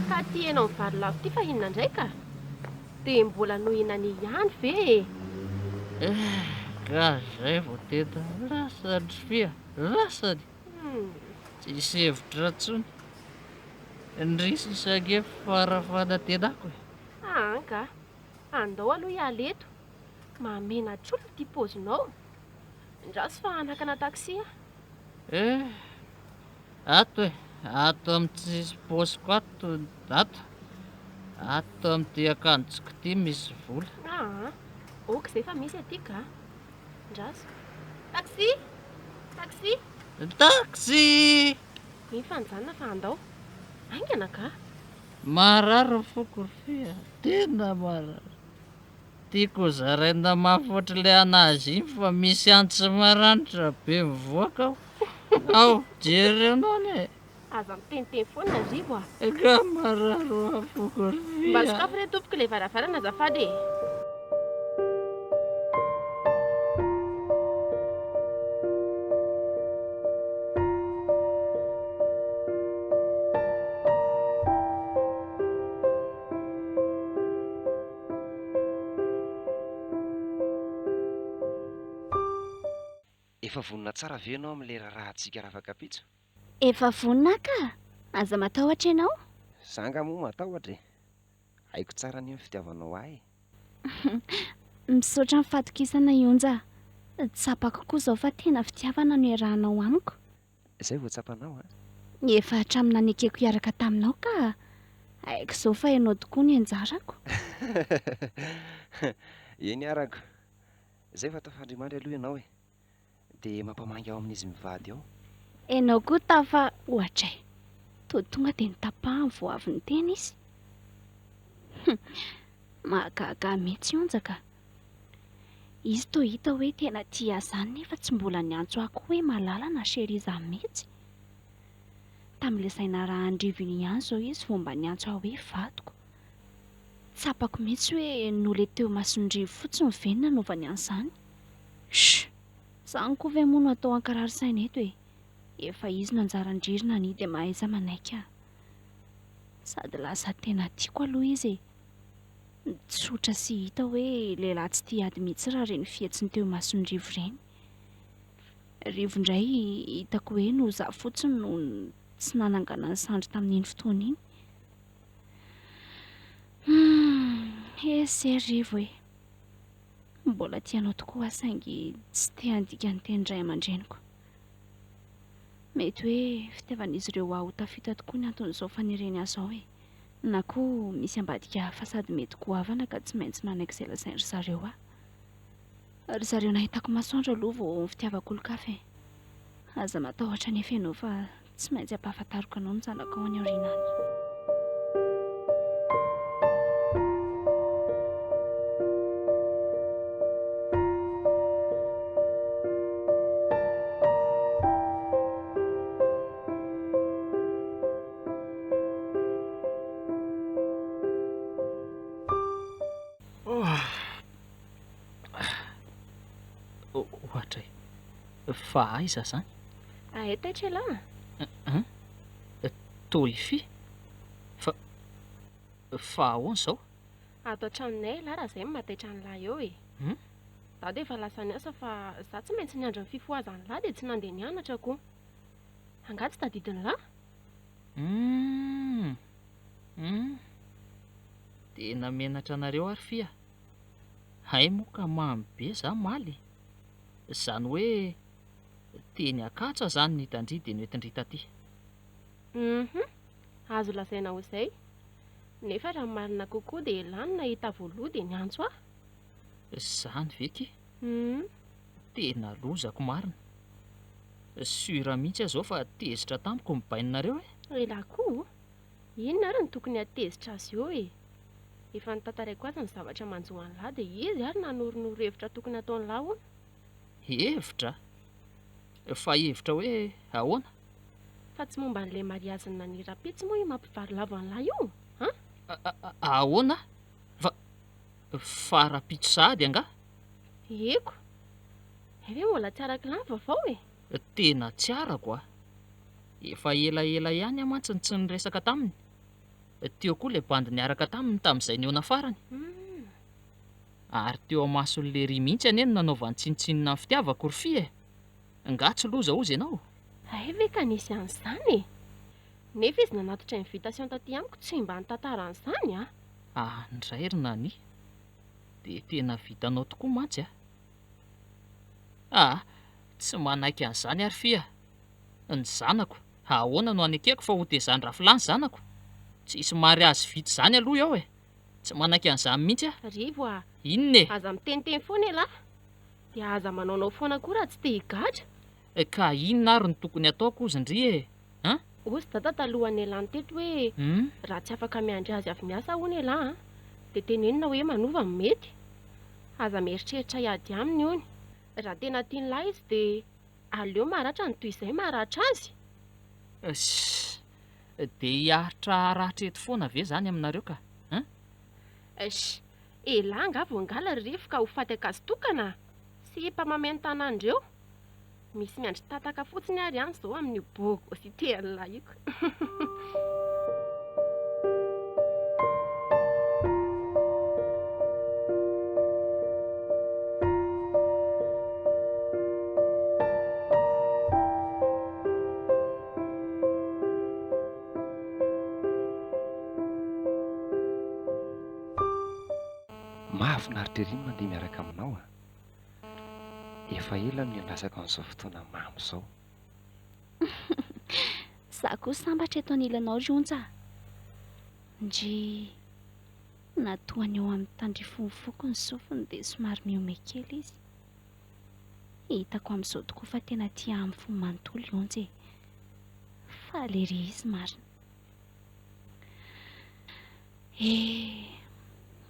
E: Ka ty enao mivary lavo ty fa inona indray ka? Dia mbola nohinany ihany ve?
B: Ka zay vao teta lasany fia, lasany. Tsisy hevitra intsony. Ndrisy sake farafana tenako e.
E: Anka, andao aloha hiala eto. Mamena trolo ty paozinao. Ndraso fa hanakana taksi a?
B: Ato e, ato amin'ny tsisy paosiko ato, ato amin'ny akanjoko ty misy vola.
E: Ok izay fa misy aty ka. Ndraso. Taksi! Taksi!
B: Taxi!
E: Efa nijanona fa andao. Aingana ka?
B: Marary foko fia, tena marary. Tiako zaraina mafy ohatr'ilay anazy iny fa misy antitra maranitra be mivoaka aho. Ao, jery anao ne.
E: Aza miteniteny foana rivo a.
B: Ka marary foko fia.
E: Mba sokafo re tompoko ilay varavarana azafady e.
F: Efa vonona tsara ve ianao amin'ilay rahantsika rafakapitso?
C: Efa vonona ka? Aza matahotra ianao?
F: Zanga moa matahotra e. Haiko tsara ny fitiavanao ahy.
C: Misaotra ny fatokisana ionja. Tsapako koa izao fa tena fitiavana no iarahanao amiko.
F: Izay vao tsapanao a.
C: Efa hatramin'ny nanekeko hiaraka taminao ka haiko izao fa ianao tokoa ny anjarako.
F: Eny arako. Izay fa tafandrimandry aloha ianao e. Dia mampamangy ao amin'izy mivady ao.
C: Ianao koa tafa ohatra e. Toa tonga dia nitapahany vao avy niteny izy. Mahagaga mihitsy onjaka. Izy toa hita hoe tena tia izany nefa tsy mbola niantso ako hoe malala na sheriza mihitsy. Tamin'ilay saina raha andrivo iny ihany izao izy vao mba niantso aho hoe vadiko. Tsapako mihitsy hoe no le teo masondrivo fotsiny venona naovany an'izany. Izany koa ve moa no atao ankarary saina eto e. Efa izy no anjarandririna ny dia mahaiza manaika. Sady lasa tena tiako aloha izy e. Tsotra sy hita hoe lehilahy tsy tia ady mihitsy raha reny fihetsiny teo masondrivo ireny. Rivo indray hitako hoe no za fotsiny no tsy nanangana ny sandry tamin'iny fotoana iny. Esy rivo e. Mbola tianao tokoa saingy tsy tia handika ny teny ray aman-dreniko. Mety hoe fitiavan'izy ireo aho tafita tokoa ny anton'izao fanireny azy ao e. Na koa misy ambadika hafa sady mety goavana ka tsy maintsy manaiky izay lazainy ry zareo aho. Ry zareo nahitako masoandro aloha vao fitiavako olon-kafa e. Aza matahotra nefa ianao fa tsy maintsy ampahafantariko anao ny zanako ao any aorianany.
B: Fa aiza zany?
E: Taitra lahy.
B: Toify? Fa ahoana izao?
E: Ato an-tranonay lahy raha izay mataitra ny lahy eo e. Dady efa lasa niasa fa za tsy maintsy niandry ny fifoazany lahy dia tsy nandeha nianatra koa. Angaha tsy tadidiny lahy?
B: Dia namenatra anareo ary fia. Hay moa ka mamy be za maly. Izany hoe teny akatsa zany ny tandria dia noentindry taty.
E: Azo lazaina ho izay. Nefa raha marina kokoa dia lany nahita voaloha dia niantso aho.
B: Izany veky? Tena lozako marina. Sura mihitsy aho zao fa tezitra tamiko ny baininareo e.
E: Lahy koa, inona ary ny tokony hatezitra azy eo e? Efa nitantaraiko azy ny zavatra manjohan'ny lahy dia izy ary nanoronoro hevitra tokony ataon'ny lahy hono.
B: Hevitra? Fa hevitra hoe ahoana?
E: Fa tsy momba n'ilay mariazy nanira-petsy moa io mampivarilava ny lahy io?
B: Ahoana? Fa raha-pitso sahady angaha?
E: Eko. Eve mbola tsy araka lava vao e.
B: Tena tsy arako a. Efa elaela ihany amantsiny tsy niresaka taminy. Teo koa ilay bandy niaraka taminy tamin'izay niona farany. Ary teo amason'ilay ry mihitsy anie no nanaovany tsinitsinina ny fitiavako ry fia e. Angaha tsy loza ozy ianao?
E: Ve ka nisy an'izany e? Nefa izy nanatitra invitation taty amiko tsy mba nitantara an'izany a.
B: Ndray ry nani. Dia tena vitanao tokoa mantsy a. Tsy manaiky an'izany ary fia. Ny zanako, ahoana no anekeko fa ho tezany rafilany zanako. Tsisy mariazy vitsy zany aloha ao e. Tsy manaiky an'izany mihitsy a.
E: Rivo a.
B: Inona e?
E: Aza miteniteny foana e lahy. Dia aza manaonao foana koa raha tsy te higadra.
B: Ka inona ary no tokony ataoko ozy ndry e?
E: Ozy dada talohan'ny lahy teto hoe raha tsy afaka miandry azy avy miasa hono e lahy dia tenenina hoe manova ny mety. Aza mieritreritra hiady aminy hony. Raha tena tiany lahy izy dia aleo maratra ny toy izay maratra azy.
B: Dia hiaritra haratra eto foana ve zany aminareo ka?
E: Lahy nga voangala rivo ka ho faty akazy tokana. Sy mpamameno tanandreo. Misy miandry tataka fotsiny ary ihany izao amin'ny boko sy tehan'ny lahy iko.
F: Mahafinaritra ery mandeha miaraka aminao a. Efa ela no niandrasako an'izao fotoana mamy izao.
C: Za koa sambatra eto anilanao rionja. Ndry natoany eo amin'ny tandrifomofoko ny sofiny dia somary miome kely izy. Hitako amin'izao tokoa fa tena tia amin'ny fo manontolo ionja e. Faly ery izy marina.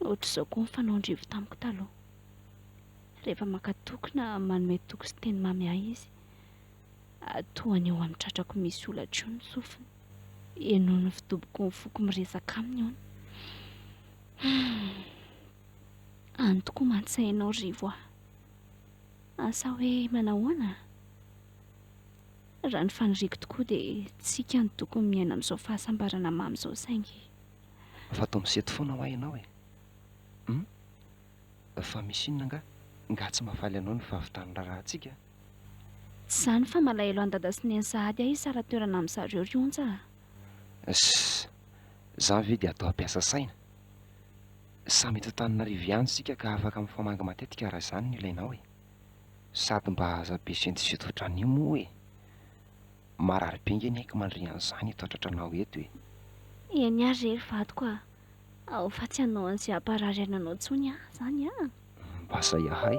C: Ohatr'izao koa ny fanaondrivo tamiko taloha. Rehefa makatoky na manome toko sy teny mamy ahy izy, atoany eo amin'ny tratrako misy olatra io ny sofiny. Eno ny fidoboko ny foko miresaka aminy io. Any tokoa mantsainao rivo aho. Asa hoe manahoana? Raha ny faniriko tokoa dia tsika ny tokony miaina amin'izao fahasambarana mamy izao saingy.
F: Fa tao misety foana ho ahy ianao e. Fa misy inona nga tsy mahafaly anao ny fahavitany rahantsika?
C: Tsy izany fa malahelo an-dada sy ny sahady ahy sara toerana amin'ny zareo rionja.
F: Za ve dia atao ampiasa saina. Samy eto Antananarivo ihany sika ka afaka mifamangy matetika raha izany no ilainao e. Sady mba aza be sentiseto ohatran'io moa e. Marary be nge ny haiko mandry an'izany eto an-tratranao eto e.
C: Eny ary rery vadiko a. Ao fa tsy hanao an'izay hamparary ananao tsony a zany a.
F: Basa iahay.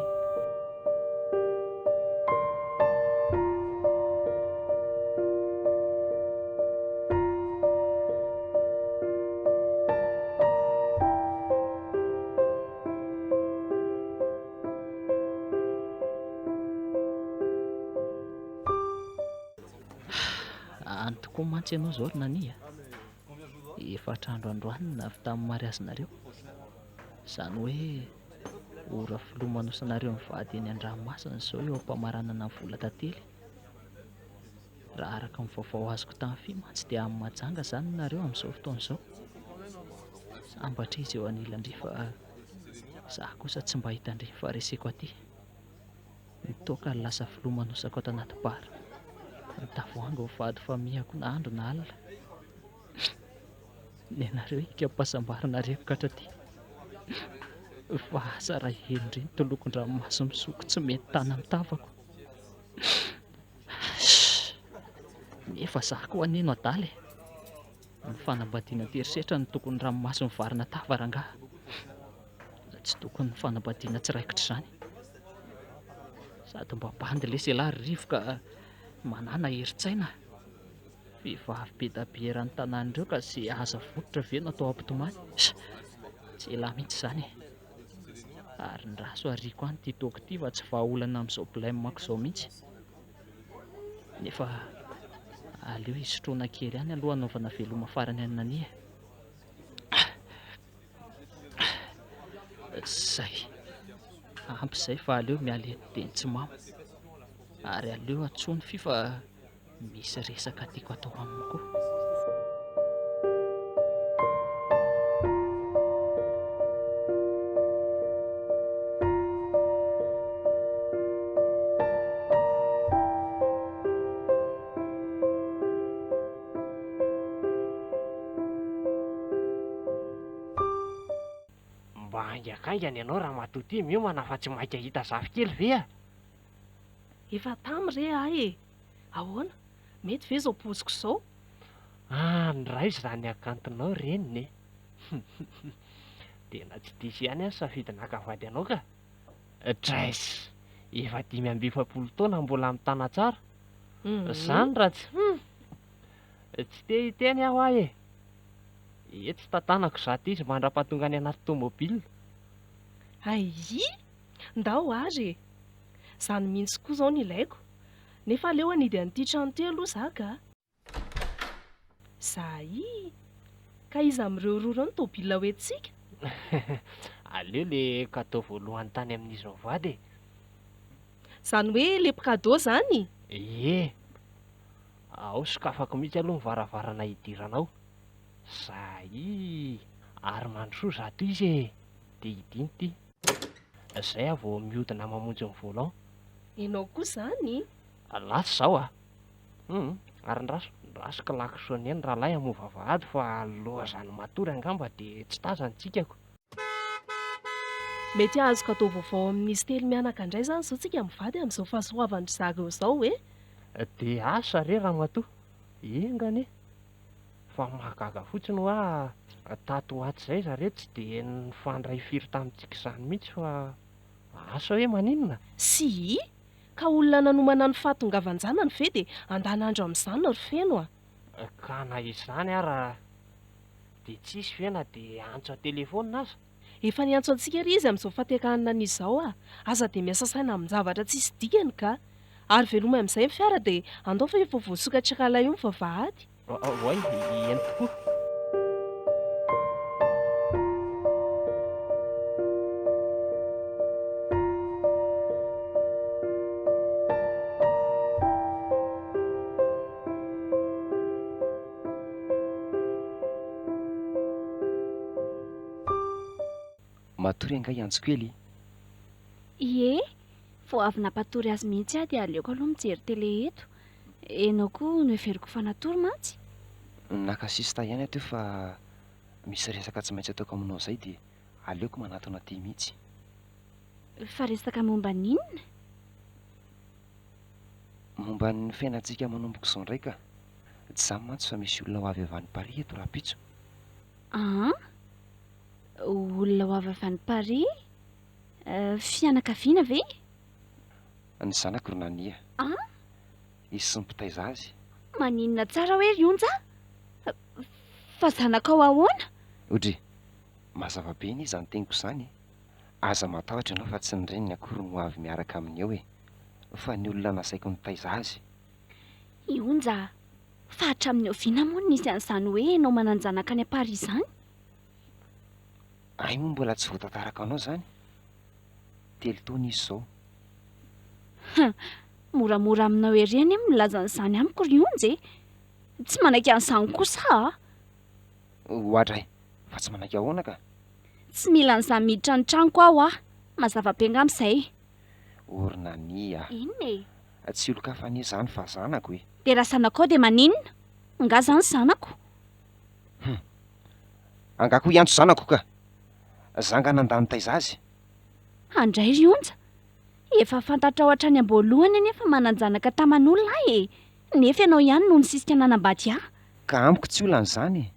B: Tokoa mantsy ianao izao ry nani a. Efa hatrandro androany navy tamin'ny mariazinareo. Izany hoe ora filomanosana ireo mivady eny an-dranomasina izao eo am-pamaranana ny vola tantely. Raha araka ny vaovao azoko tamin'ny mantsy dia amin'ny majanga izany nareo amin'izao fotoana izao. Sambatra izy eo anilandry fa izaho kosa tsy mba hitandry fahareseko aty. Nitoaka ny lasa filomanosako ato anaty bara. Ny tavoahangy mivady fa mihako na andro na alina. Ny anareo ikam-pahasambarana reko katraty. Fa asa raha hendry ny tolokon-dranomasy misoko tsy mety tany amin'ny tavako. Nefa izaho koa aneno adaly. Ny fanambadiana terisetra ny tokony ranomasy mivarina tava rangaha. Tsy tokony ny fanambadiana tsiraikitra izany. Sady mba bandy ilay seilary rivoka manana herin-tsaina. Vehivavy be da be eran'ny tanàn'ireo ka izay aza vototra ve no atao ampitomany. Tsy elahy mihitsy izany. Ary ny raso ariako any ity toako ity fa tsy vahaolana amin'izao blème mako izao mihitsy. Nefa aleo hisotroana kely ihany aloha hanaovana veloma farany anania. Zay. Ampy izay fa aleo miala eny teny tsy mamo. Ary aleo antsony fifa misy resaka tiako atao aminy koa.
D: Mba haingakaingany ianao raha matoty miomana fa tsy mainka hita zafikely ve a?
A: Efa tamy re ahy e. Ahoana? Mety ve izao poziko izao?
D: Ny ray izany akantonao reniny. Tena tsy diso ihany azy safidinaka vady anao ka. Drais, efa 5 taona mbola mitana tsara. Izany raha tsy te hiteny aho ahy e. Eto tsy tantanako zato izy mandra-pahatonga any anaty tômôbila.
A: Ai, ndao ary e. Izany mihitsy koa izao ny ilaiko. Nefa aleo anidy an'ity trano ity aloha izaho ka. Zay. Ka iza amin'ireo roa ireo ny tômôbila hoentsika?
D: Aleo le kadao voalohany tany amin'izy vady e.
A: Izany hoe le pikadao izany?
D: Ie. Ao sokafako mihitsy aloha ny varavarana hidiranao. Zay. Ary mandrosoa zato izy e. Dia idiny ity. Izay aho vao mihodina mamonjy ny volant.
A: Ianao koa izany?
D: Lasa izao a. Ary ndraso klakson eny raha lahy hamova vady fa loazany matory angamba dia tsy tazany tsikako.
A: Mety azo kadao vaovao amin'izy telo mianaka indray izany izao tsika mivady amin'izao fahasoavany zago izao e.
D: Dia asa re raha matoa. Engany e. Fa mahagaga fotsiny hoa tato ato izay zareo tsy dia nifandray firy tamintsika izany mihitsy fa asa hoe maninona?
A: Si, ka olona nanomana ny fahatongavan-janany ve dia andanandro amin'izany no feno a?
D: Ka na izany ara dia tsisy ve na dia antso telefônina aza?
A: Efa niantso antsika ry izy amin'izao fahatekanana an'izao a. Aza dia miasa saina amin'ny zavatra tsisy dikany ka. Ary veloma amin'izay ny fiara dia andao fa efa voasokatra kala io ny vavahady.
D: Oay, eny tokoa.
F: Matory angay antsikely.
C: Ie, vao avy nampatory azy mihitsy aho dia aleoko aloha mijery tele eto. Enao koa no heveriko fanatory mantsy.
F: Nakasista ihany ato fa misy resaka tsy maintsy ataoko aminao izay dia aleoko manatona aty mihitsy.
C: Fa resaka momba n'inona?
F: Momba ny fiainantsika manomboka izao indray ka. Tsy izany mantsy fa misy olona ho avy avy any Paris eto rapitso.
C: Olona ho avy avy any Paris? Fianakaviana ve?
F: Ny zanako ro nania. Izy sy nipitaiza azy.
C: Maninona tsara hoe rionja? Fa zanakao ahoana?
F: Odry, mazava be ny izany teniko izany. Aza matahotra ianao fa tsy ny reniny akory no avy miaraka aminy eo e. Fa ny olona nasaiko nitaiza azy.
C: Ionja, fa hatramin'ny oviana moa nisy an'izany hoe ianao mananjanaka any Paris izany?
F: Ay moa mbola tsy voatantaraka anao izany. telo taona izy izao.
C: Moramora aminao ereny milaza an'izany amiko ry onjy e. Tsy manaiky an'izany kosa a.
F: Ohatra e, fa tsy manaiky ahoana ka?
C: Tsy mila an'izany miditra ny tranoko aho a. Mazava be angamb'izay.
F: Orina ny a.
C: Inona e?
F: Tsy olo-ka fa ny izany fa zanako e.
C: De raha zanako ao de maninona? Nga zany zanako?
F: Angako iantso zanako ka. Zanga nandany taiza azy.
C: Handray ry onja. Efa fantatra ao hatrany am-boalohany nefa manan-janaka taman'olona e. Nefa ianao ihany no nisisika nanambady ahy.
F: Ka amiko tsy olan'izany e.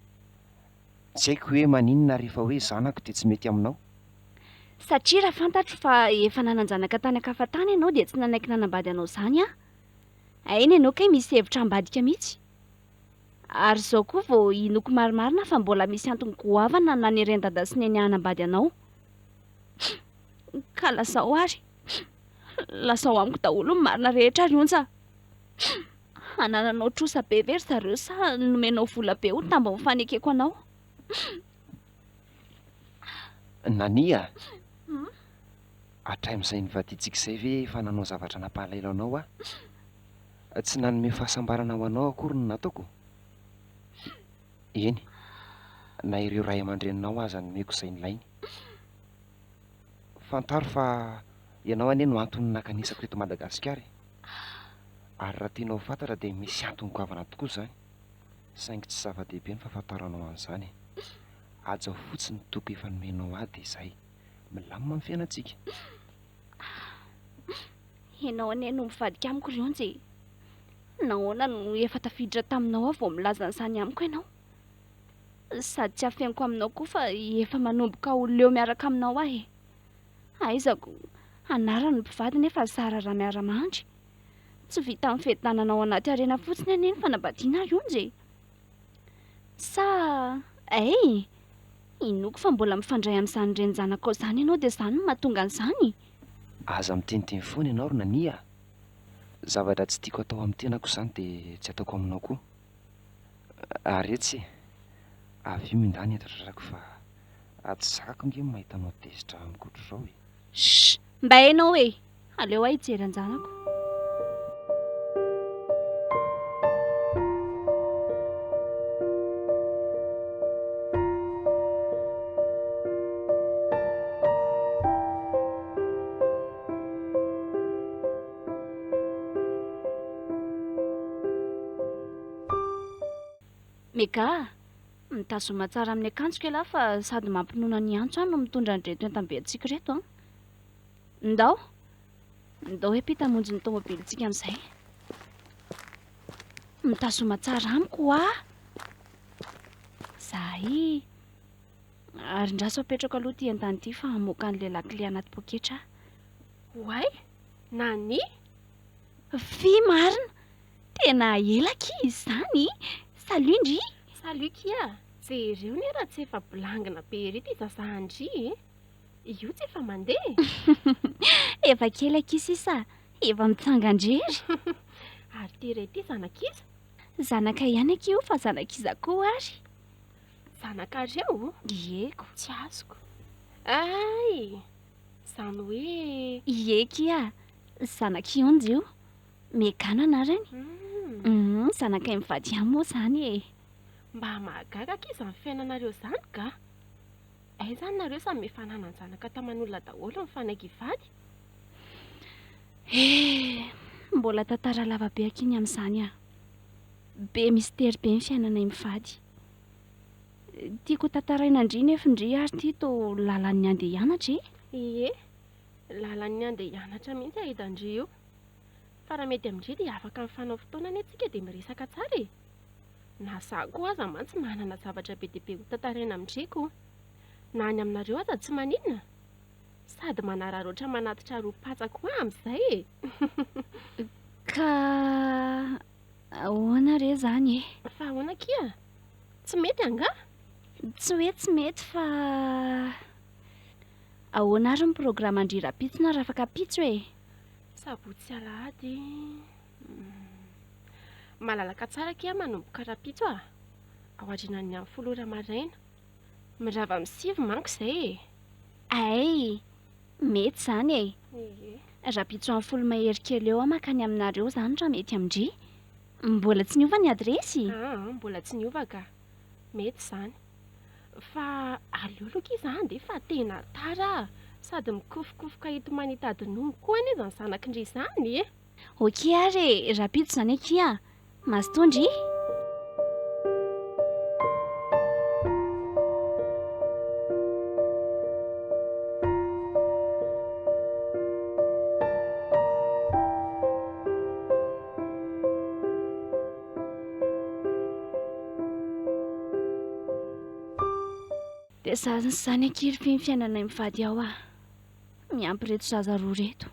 F: Tsy haiko hoe maninona rehefa hoe zanako dia tsy mety aminao.
C: Satria raha fantatro fa efa nanan-janaka tany ankafatany ianao dia tsy nanaiky nanambady anao izany a. Aina ianao kay misy hevitra ambadika mihitsy. Ary izao koa vao inoko marimarina fa mbola misy antony goavana na ny ren-dada sy neny hanambady anao. Ka lasao ary. Lasao amiko daholo ny marina rehetra ry onja. Anananao trosa be very zareo sa nomenao vola be ho tamba mifanekeko anao.
F: Nania. Hatray amin'izay nivaditsika izay ve efa nanao zavatra nampahalailo anao a? Tsy nanome fahasambarana ho anao akory no nataoko. Eny, na ireo ray aman-dreninao aza nomeko izay nilainy. Fantaro fa ianao anie no antony nakanisako eto Madagasikara. Ary raha tianao fantatra dia misy antony goavana tokoa izany. Saingy tsy zava-dehibe ny fahafantaranao an'izany. Aja fotsiny toko efa nomenao ahy dia izay. Milamina amin'ny fiainantsika.
C: Ianao anie no mivadika amiko ry onjy. Nahoana no efa tafiditra taminao aho vao milaza an'izany amiko ianao. Sady tsy hafeniko aminao koa fa efa manomboka olona eo miaraka aminao ahy. Aizako anarany mpivady nefa zara raha miara-mandry. Tsy vita amin'ny fehdananao anaty harena fotsiny anie ny fanambadiana ry onjy. Sa inoko fa mbola mifandray amin'izany renjanako izany ianao dia izany no mahatonga an'izany.
F: Aza miteniteny foana ianao ry Nania. Zavatra tsy tiako atao amin'ny tenako izany dia tsy ataoko aminao koa. Aretsy, avy io mindany eto tratrako fa aty zakako nge mahita anao tezitra mikotra izao e.
C: Shh! Mba hainao e! Aleo ahy hijery anjanako. Meka, mitazoma tsara amin'ny akanjo kela fa sady mampinoana ny antso no mitondra an'ireto entam-beantsika reto. Ndao hiampita hamonjy ny tômôbilintsika amin'izay. Mitazoma tsara amiko a. Zahay. Ary ndraso apetrako aloha ty an-tany ity fa hamoaka an'ilay lakile anaty poketra.
E: Oay, Nani?
C: Fy marina, tena elaka izy izany. Salindry.
E: Salut kia. Jereo ny raha tsy efa bilangina be reto izazahandry. Io tsy efa mandeha.
C: Efa kelaka izy isa, efa mitsangan-drery.
E: Ary ty reto zanak'iza?
C: Zanaka ihany io fa zanak'iza koa ary.
E: Zanakareo?
C: Ieko.
E: Tsy azoko. Ay, zany hoe...
C: Iekia, zanak'ionjy io. Mekana anarany. Zanakay mivady ihany moa izany e.
E: Mba mahagaga kiza ny fiainanareo izany ka? Aiza nareo samy mifanana ny zanaka taman'olona daholo mifanaiky hivady?
C: Mbola tantara lava be akiny amin'izany a. Be mistera be ny fiainanay mivady. Tiako tantaraina indri nefa indri ary ty to lalan'ny andeha hianatra e.
E: Ie, lalan'ny andeha hianatra mihitsy ahitandri io. Fa raha mety amindri dia afaka mifanao fotoana ny antsika dia miresaka tsara e. Na za koa aza mantsy manana zavatra be dia be ho tantaraina amindriko. Na any aminareo aza tsy maninona. Sady manararoatra manatitra roapatsa koa amin'izay e.
C: Ka ahoana re zany e?
E: Fa ahoana kia? Tsy mety anga?
C: Tsy hoe tsy mety fa ahoana ary ny programa andrira-pitsona raha afaka pitso e?
E: Sabotsy alahady. Malalaka tsara kia manomboka rapitso a. Ao adrinan'ny amin'ny 10 ora maraina. Mirava amin'ny 7 manko izay e.
C: Ay, Mety zany e.
E: Ie.
C: Raha pitsoan'ny folo mahery kely eo makany aminareo zany raha mety amindry. Mbola tsy niova ny adresy.
E: Mbola tsy niova ka. Mety zany. Fa aleo aloha izany dia fa tena tara. Sady mikofokofoka eto manitadin'omby koa anie zany zanakindry izany e.
C: Ok ary raha pito zany akia. Mazotondry. Dia zany akiry fiainana mivady ao ah. Miampy reto zaza roa reto.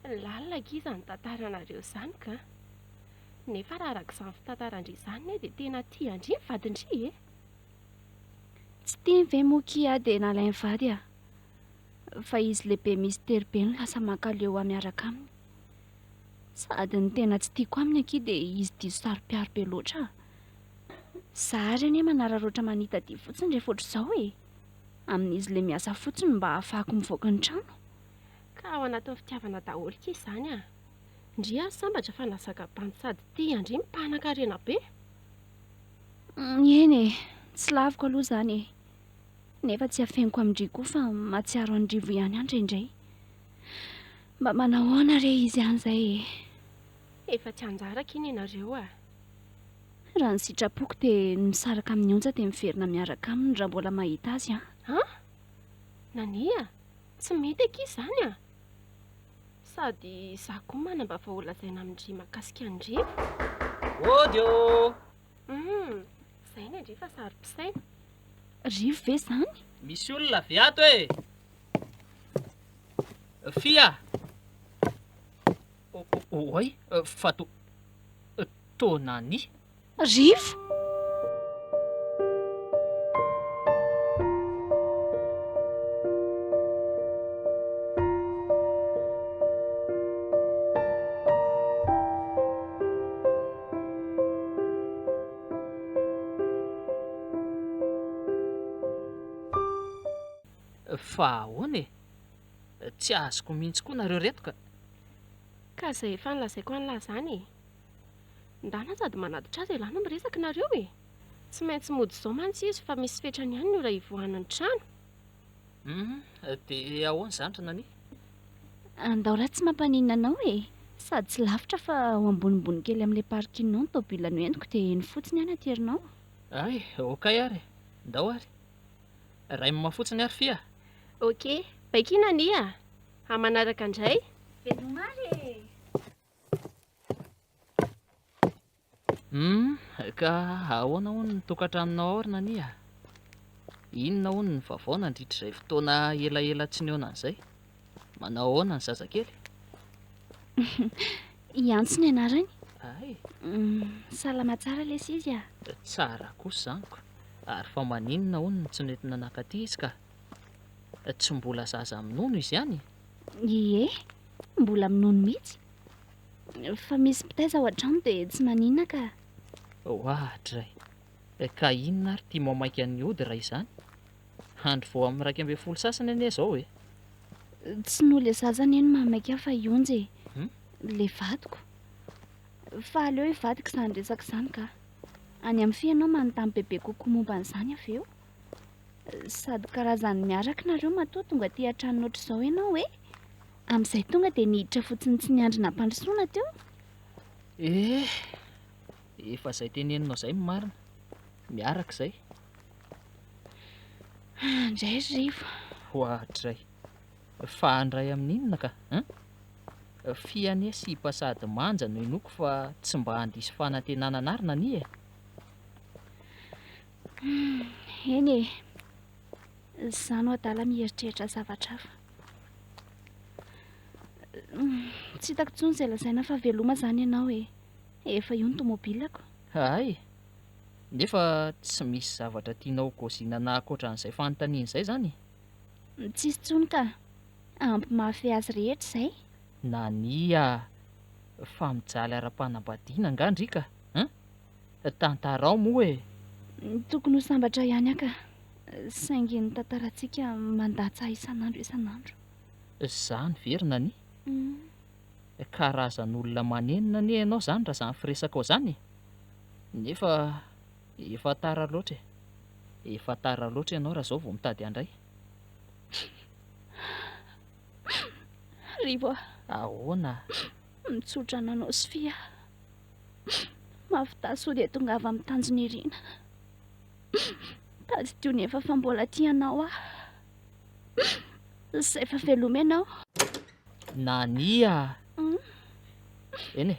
E: Lalina kiza ny tantaranareo izany ka. Nefa raha arak'izany fitantarandry izany dia tena tia andry ny vadindry e.
C: Tsy tia ve mokia dia nalainy vady ah. Fa izy lehibe mystère be no lasa mankaleo miaraka aminy. Sady ny tena tsy tiako aminy akia dia izy diso sarom-piaro be loatra. Zahary anie manararoatra manitadia fotsiny rehefa ohatr'izao e. Amin'izy le miasa fotsiny mba ahafahako mivoaka ny trano.
E: Ka ao anatin'ny fitiavana daholo kely izany ah. Ndry aho sambatra fa nasaka bandy sady tia andry mpanan-karena be.
C: Eny e, tsy laviko aloha zany e. Nefa tsy hafeniko amindry koa fa matsiaro andrivo ihany indraindray. Mba manao ahoana re izy an'izay e.
E: Efa tsy anjara kiny ianareo ah.
C: Raha ny sitrapoko dia misaraka amin'ny onja dia miverina miaraka aminy raha mbola mahita azy ah.
E: Nania? Tsy mety akia izany ah. Sady izaho koa manamba fa olazaina amindry makasika andrivo.
B: Odio!
E: Izay ny andry fa saro-pisaina.
C: Rivo ve zany?
B: Misy olona avy ato e! Fia! Oay, fa tô nani?
C: Rivo?
B: Fa ahoana e? Tsy azoko mihitsy koa nareo reto ka.
E: Ka izay efa nilazaiko an'lahy izany e. Ndana sady manatitra azy ialana miresaka nareo e. Tsy maintsy mody izao mantsy izy fa misy fetrany ihany no raha ivoahan'ny trano.
B: Dia ahoana izany ry nani?
C: Andao raha tsy mampaninona anao e. Sady tsy lavitra fa ao ambonimbony kely amin'ilay parkinao ny tôbila no entiko dia eny fotsiny ihany aterinao.
B: Ay, okay ary. Ndao ary. Ray mafotsiny ary fia.
E: Ok, baikina nia. Manaraka indray.
C: Velomary
B: Ka ahoana hono ny tokantranonao ary nani ah? Inona hono ny vaovao nandritra izay fotoana elaela tsy niona an'izay? Manao ahoana ny zazakely?
C: Iantso ny anarany.
B: Ay,
C: Salama tsara lesy izy ah.
B: tsara kosa izaniko. Ary fa maninona hono ny tsy nentina nankaty izy ka? Tsy mbola zaza minono izy ihany.
C: Ie, mbola minono mihitsy. Fa misy mpitaiza ao an-trano dia tsy maninona ka.
B: Ohatray. Ka inona ary tia mamaika ny ody raha izany? Andro vao amin'ny 12 sasany anie izao e.
C: Tsy no le zazany eny mamaika fa ionjy e. Le vadiko. Fa aleo ivadika izany resaka izany ka. Any amin'ny fianao manontany bebe kokoa momba an'izany avy eo. Sady karazany miaraka nareo matoa tonga tia trano ohatr'izao ianao e. Amin'izay tonga dia niditra fotsiny tsy niandrina mpandrosoana teo.
B: Efa izay teneninao izay marina. Miaraka izay.
C: Indray rivo.
B: Ohatray. Fa andray amin'inona ka? Fiane sy pasady manja no inoko fa tsy mba handisy fanantenana ary nani e.
C: Eny e. Izaho no adala mieritreritra zavatra hafa. Tsy hitako intsony izay lazaina fa veloma izany ianao e. Efa io ny tomobilako.
B: Ay, nefa tsy misy zavatra tianao gôzina na ankoatran'izay fanontaniana izay zany?
C: Tsisy intsony ka. Ampy mahafehy azy rehetra izay.
B: Nania, fa mijaly ara-panambadiana angandry ka? Tantarao moa e.
C: Tokony ho sambatra ihany aka. Saingy ny tantarantsika mandatsy isan'andro isan'andro.
B: Zany verina ny
C: Mm.
B: karazan'olona manenina ny ianao zany raha zany firesaka ao zany. Nefa efa tara loatra e. Efa tara loatra ianao raha zao vao mitady handray.
C: Rivo,
B: Ahoana?
C: mitsotra nanao Sofia. Mahavita sao dia tonga avy amin'ny tanjony irina. Tady teo nefa fa mbola tianao ah. Zay fa veloma ianao.
B: Nania?
C: Mm.
B: Eny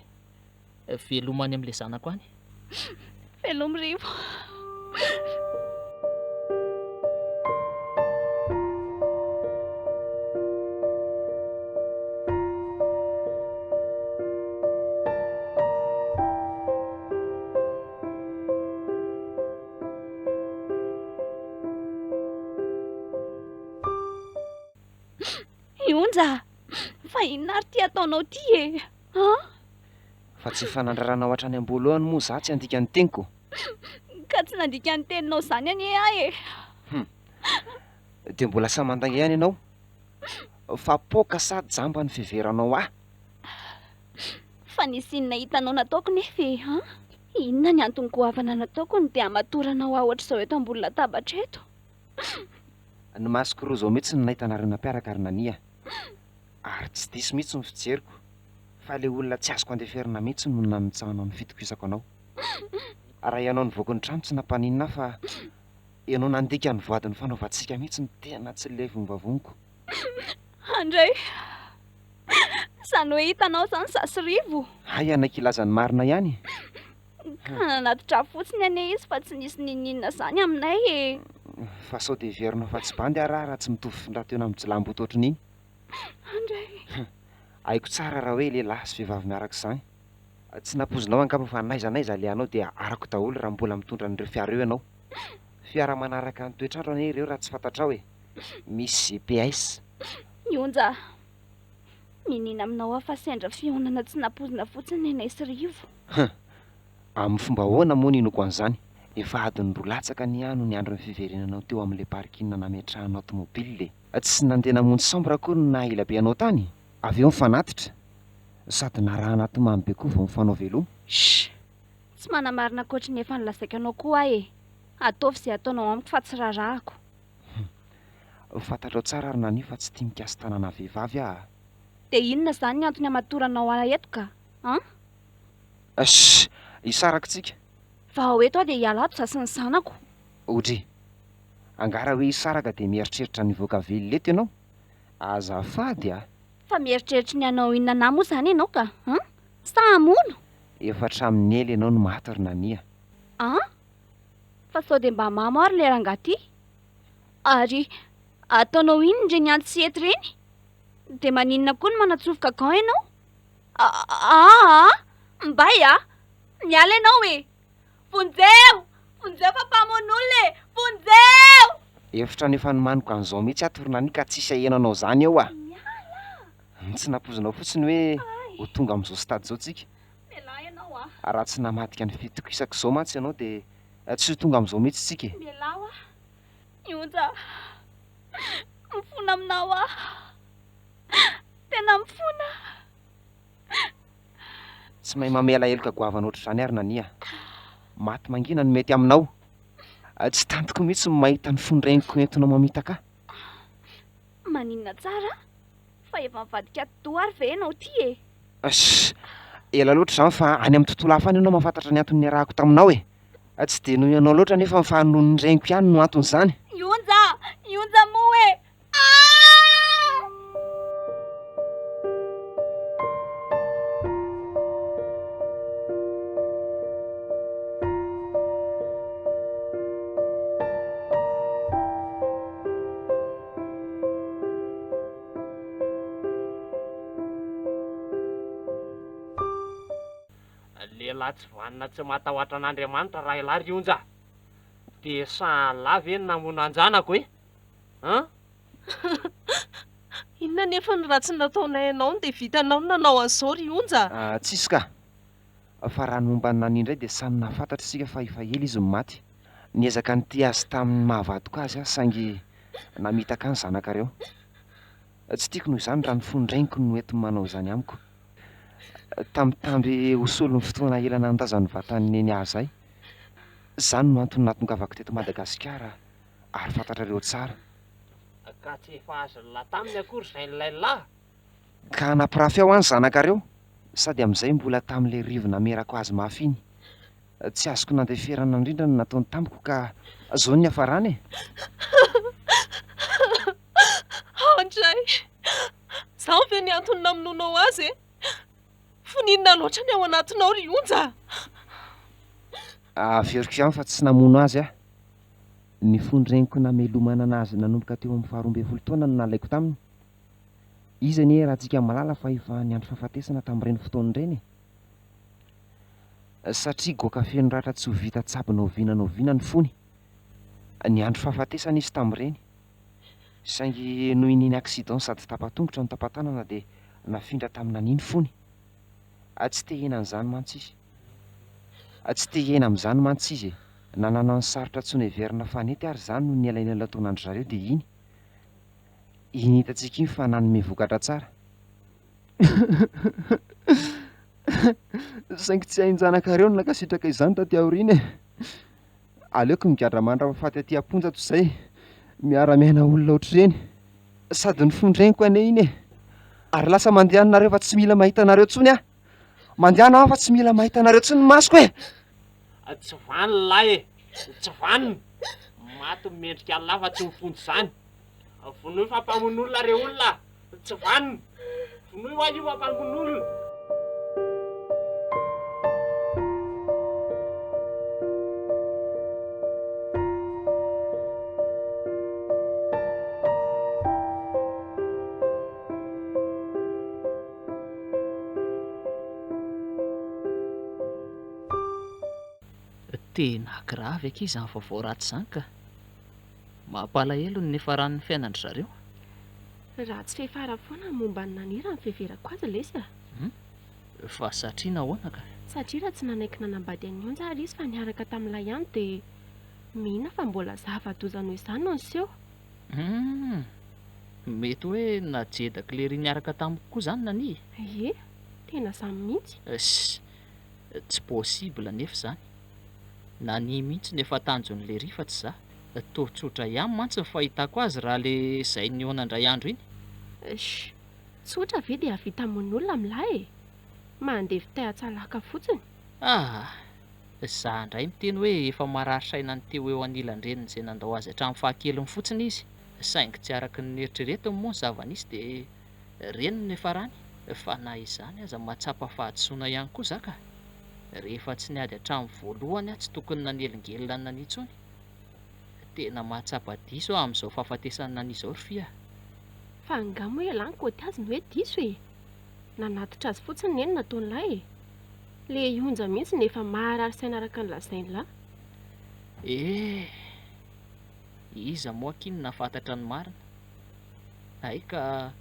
B: e, velomany amin'ilay zanako any.
C: Veloma Rivo. Onja, fa inona ary ty ataonao ty e?
F: Fa tsy fanandrarana ohatrany am-boalohany moa za tsy andika ny teniko.
C: Ka tsy nandika ny teninao zany anie ah e.
F: Dia mbola samantanga ihany ianao. Fa poka sady jamba ny fiheveranao ah.
C: Fa nisy inona hitanao nataoko nefa e, ha? Inona ny antony goavana nataoko ny dia hamatorana ao ohatr'izao eto ambony latabatra eto?
F: Ny masoko roa zao mihitsy ny nahitanareo nampiaraka ary Nania. Ary tsy diso mihitsy ny fijeriko. Fa ilay olona tsy azoko andeferina mihitsy no namitsahanao ny fitokisako anao. Raha ianao nivoaka ny trano tsy nampaninina fa ianao nandika ny voadiny fanaovantsika mihitsy ny tena tsy levombavoniko.
C: Andray, izany hoe hitanao zany zasy Rivo.
F: Hay anakilazany marina ihany.
C: Ka nanatitra fotsiny anie izy fa tsy nisy ninina zany aminay e.
F: Fa sao dia heverinao fa tsy bandy raha tsy mitovy findratena amin'ny jilambo ohatr'iny.
C: Andray.
F: Haiko tsara raha hoe lehilahy sy vehivavy miaraka izany. Tsy napozinao angamba fa naiza alehanao dia arako daholo raha mbola mitondra an'ireo fiara eo ianao. Fiara manaraka ny toetrandro anie ireo raha tsy fantatrao e. Misy GPS.
C: Onja, minina aminao aho fa sendra fionana tsy napozina fotsiny anay sy Rivo.
F: Amin'ny fomba ahoana moa ninoko an'izany? Efa adiny roa latsaka ny ano ny andron'ny fiverenanao teo amin'ilay parking nametrahanao tomobile. Tsy nandeha namonjy sambo raha koa no nahila be anao tany. Avy eo mifanatitra. Sady narahana tomamy be koa vao mifanao velomo.
C: Shh! Tsy manamarina koatra ny efa nilazaika anao koa ah e. Ataovy izay ataonao amiko fa tsy rarahako.
F: Fantatrao tsara ary Nania fa tsy tia mikasy tanana vehivavy ah.
C: Dia inona zany ny antony hamatoranao eto ka?
F: Shh! Hisaraka tsika.
C: Va ao eto aho dia hiala ato za sy ny zanako.
F: Ohatry. Angara hoe hisaraka dia mieritreritra nivoaka velona eto ianao. Azafady ah.
C: Fa mieritreritra ny anao inona na moa zany ianao ka? Sa hamono?
F: Efa hatramin'ny ela ianao no maty ry Nania.
C: Fa sao dia mba mamo ary ilay rangahy ty? Ary ataonao inona indray ny antsy eto ireny? Dia maninona koa no manatsofoka gant ianao? Mbay ah! Miala ianao e! Vonjeo! Vonjeo fa mpamono olona e! Vonjeo!
F: Efitra nefa nomaniko an'izao mihitsy ato ry Nania ka tsisy ahenanao zany eo ah. Tsy napozinao fotsiny hoe ho tonga amin'izao stade izao tsika.
C: Mialahy ianao ah!
F: Raha tsy namadika ny fitokisako izao mantsy ianao dia tsy ho tonga amin'izao mihitsy tsika.
C: Mialahy ah! Onja! Mifona aminao ah! Tena mifona!
F: Tsy mahay mamela heloka goavana ohatr'izany ary Nania. Maty mangina no mety aminao. Tsy tantiko mihitsy mahita ny fondrainiko entinao mamitaka.
C: Maninona tsara? Fa efa mivadika toa ary ve ianao ty e?
F: Shh! Ela loatra izany fa any amin'ny tontolo hafa any ianao mahafantatra ny antony niarahako taminao e. Tsy dia noho ianao loatra nefa fahanon'ny rainiko ihany no anton'izany.
C: Onja! Onja moa e!
D: Lehilahy tsy vanina tsy matahoatra an'Andriamanitra raha ilahy Onja. Dia sahala ve ny namono anjanako e?
A: Inona nefa ny raha tsy nataonay ianao dia vitanao nanao an'izao ry Onja?
F: Tsisy ka. Fa raha ny momba ny Nania indray dia samy nahafantatra isika fa efa ela izy no maty. Niezaka ny tia azy tamin'ny mahavadiko azy saingy namitaka ny zanakareo. Tsy tiako noho izany raha ny fondrainiko no ety manao izany amiko. Tambitamby hosolo ny fotoana ela nandazan'ny vatany eny ahy izay. Izany no antony nahatongavako teto Madagasikara ary fantatrareo tsara.
D: Ka tsy efa azo lahy taminy akory izay nilay lahy.
F: Ka nampirafy aho any zanakareo, sady amin'izay mbola tamin'ilay rivona merako azy mafy iny. Tsy azoko nandeferana indrindra no nataony tamiko ka zao ny hafarany e.
A: Andray, zaho ve ny antony namonoanao azy e? Foninina loatra ny ao anatinao ry onja.
F: Averiko ihany fa tsy namono azy aho. Ny fondreniko namelomana anazy nanomboka teo amin'ny 12 taona no nalaiko taminy. Izy anie raha tsika malala fa efa niandry fahafatesana tamin'ireny fotoan'ireny. Satria goaka feno ratra tsy ho vita tsabo naoviana ny fony. Niandry fahafatesana izy tamin'ireny. Saingy noho iny accident sady tapatongotra no tapatanana dia nafindra tamina niny fony. Tsy te hena an'izany mantsy izy. Tsy te hena amin'izany mantsy izy. Nanana ny sarotra tsy neverina fanety ary izany no nialaina lataonandry zareo dia iny. Iny hitantsika iny fa nanome vokatra tsara. Saingy tsy hain-janakareo no nankasitraka izany taty aoriana e. Aleoko migadra mandra mahafaty aty am-ponja toy izay miara-miaina olona ohatr'ireny. Sady ny fondreniko anie iny e. Ary lasa mandeha anareo fa tsy mila mahita anareo intsony aho. Mandeha aho fa tsy mila mahita anareo intsony ny masoko e.
D: Tsy vaniny lahy e, tsy vaniny. Maty mendrika lava tsy mifonjo izany. Vonoy fa mpamono reo olona. Tsy vaniny. Vonoy ho io fa mpamono olona.
B: Tena gravy aky izany vaovao ratsy izany ka mampalahelo ny nefaran'ny fiainandry zareo.
E: Raha tsy fehefara foana momba ny nanira ny fiheverako azy lesa.
B: Fa satria nahoana ka?
E: Satria raha tsy nanaiky nanambady an'io njary izy fa niaraka tamin'ilay ihany dia mihina fa mbola zava-dozana izany no niseho.
B: Mety hoe najedaka ilay ry niaraka tamiko koa izany nani?
E: Ie, tena izany mihitsy.
B: Tsy possible nefa izany. Nani mihitsy nefa tanjon'ilay ry fa tsy za. Toa-tsotra ihany mantsy ny fahitako azy raha le izay ny onandray andro iny.
E: Tsotra ve dia havita amin'ny olona milahy e. Mandeha vitay atsalaka fotsiny.
B: Za indray miteny hoe efa marary saina ny teo eo anilan-dreniny izay nandao azy hatramin'ny fahakeliny fotsiny izy. Saingy tsy araka ny eritreretiny moa ny zava-nisy dia reniny efa rany. Fa na izany aza mahatsapa fahadisoana ihany koa zaka. Rehefa tsy niady hatramin'ny voalohany aho tsy tokony nanelingelina ny nani intsony. Tena mahatsapa diso aho amin'izao fahafatesana nani izao ry fia.
E: Fa angamba hoe lany koty azy no hoe diso e. Nanatitra azy fotsiny eny nataon'lahy e. Le onja mihitsy nefa maharary saina araka ny lazainy lahy.
B: Iza moa kiny nafantatra ny marina. Ay ka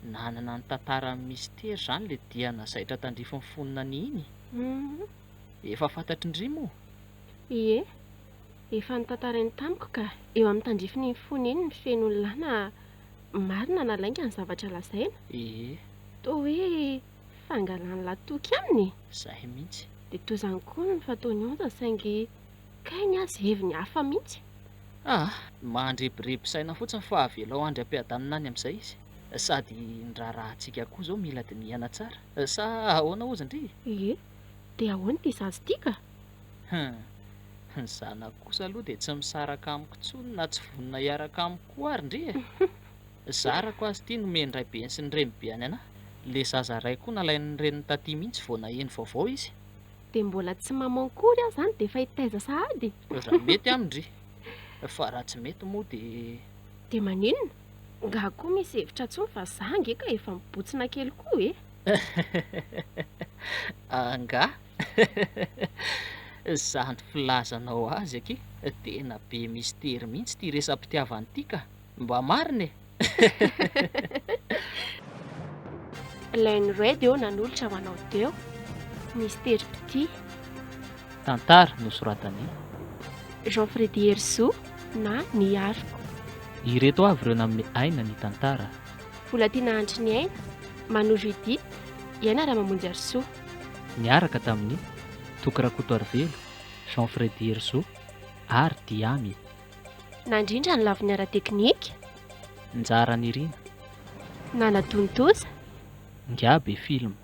B: nanana ny tantara mistera izany le dia nazaitra tandrifon'ny fonina ny iny. Efa fantatry indry moa.
E: Ie, efa nitantarainy tamiko ka eo amin'ny tandrifiny fony iny ny feno olona na marina nalainga ny zavatra lazaina. Toa hoe fangalany latoky aminy.
B: Zay mihitsy.
E: Dia toy izany koa ny fataony onja saingy kainy azy heviny hafa mihitsy.
B: Mandrebirebi saina fotsiny fa avelao andry ampiadanina any amin'izay izy. Sady ny rahantsika koa izao mila dinihana tsara. Sa ahoana ozy indry?
E: Ie, dia ahoana ity zazy ity ka?
B: Ny zanako kosa aloha dia tsy misaraka amiko intsony na tsy vonona hiaraka amiko ary indry e. Zarako azy ity nomeny ray beny sy ny reny beany anahy. Le zaza ray koa nalain'ny reniny taty mihitsy vao naheny vaovao izy.
E: Dia mbola tsy mamankory aho izany dia efa hitaiza sahady.
B: Raha mety amindry. Fa raha tsy mety moa
E: dia maninona? Nga koa misy hevitra intsony fa za ngeka efa mibotsina kely koa e.
B: Anga zany filazanao azy aky tena be mistera mihitsy ty resam-pitiavany ity ka. Mba marina e.
E: Ilainy radio nanolotra manao teo. Mystère Petit.
B: Tantara nosoratany
E: Jean-Frédy Herzog na ny ariko.
B: Ireto avy ireo amin'ny aina ny tantara.
E: vola tiana antry ny aina, Manozo Edith, iaina raha mamonjy Arsoa.
B: Niaraka tamin'ny Tokarakoto Arvelo, Jean Freddy Herzog ary Diamy.
E: Nandrindra ny laviny ara-teknika,
B: Njara Nirina,
E: Nana Tontosa,
B: Ngiabe Film.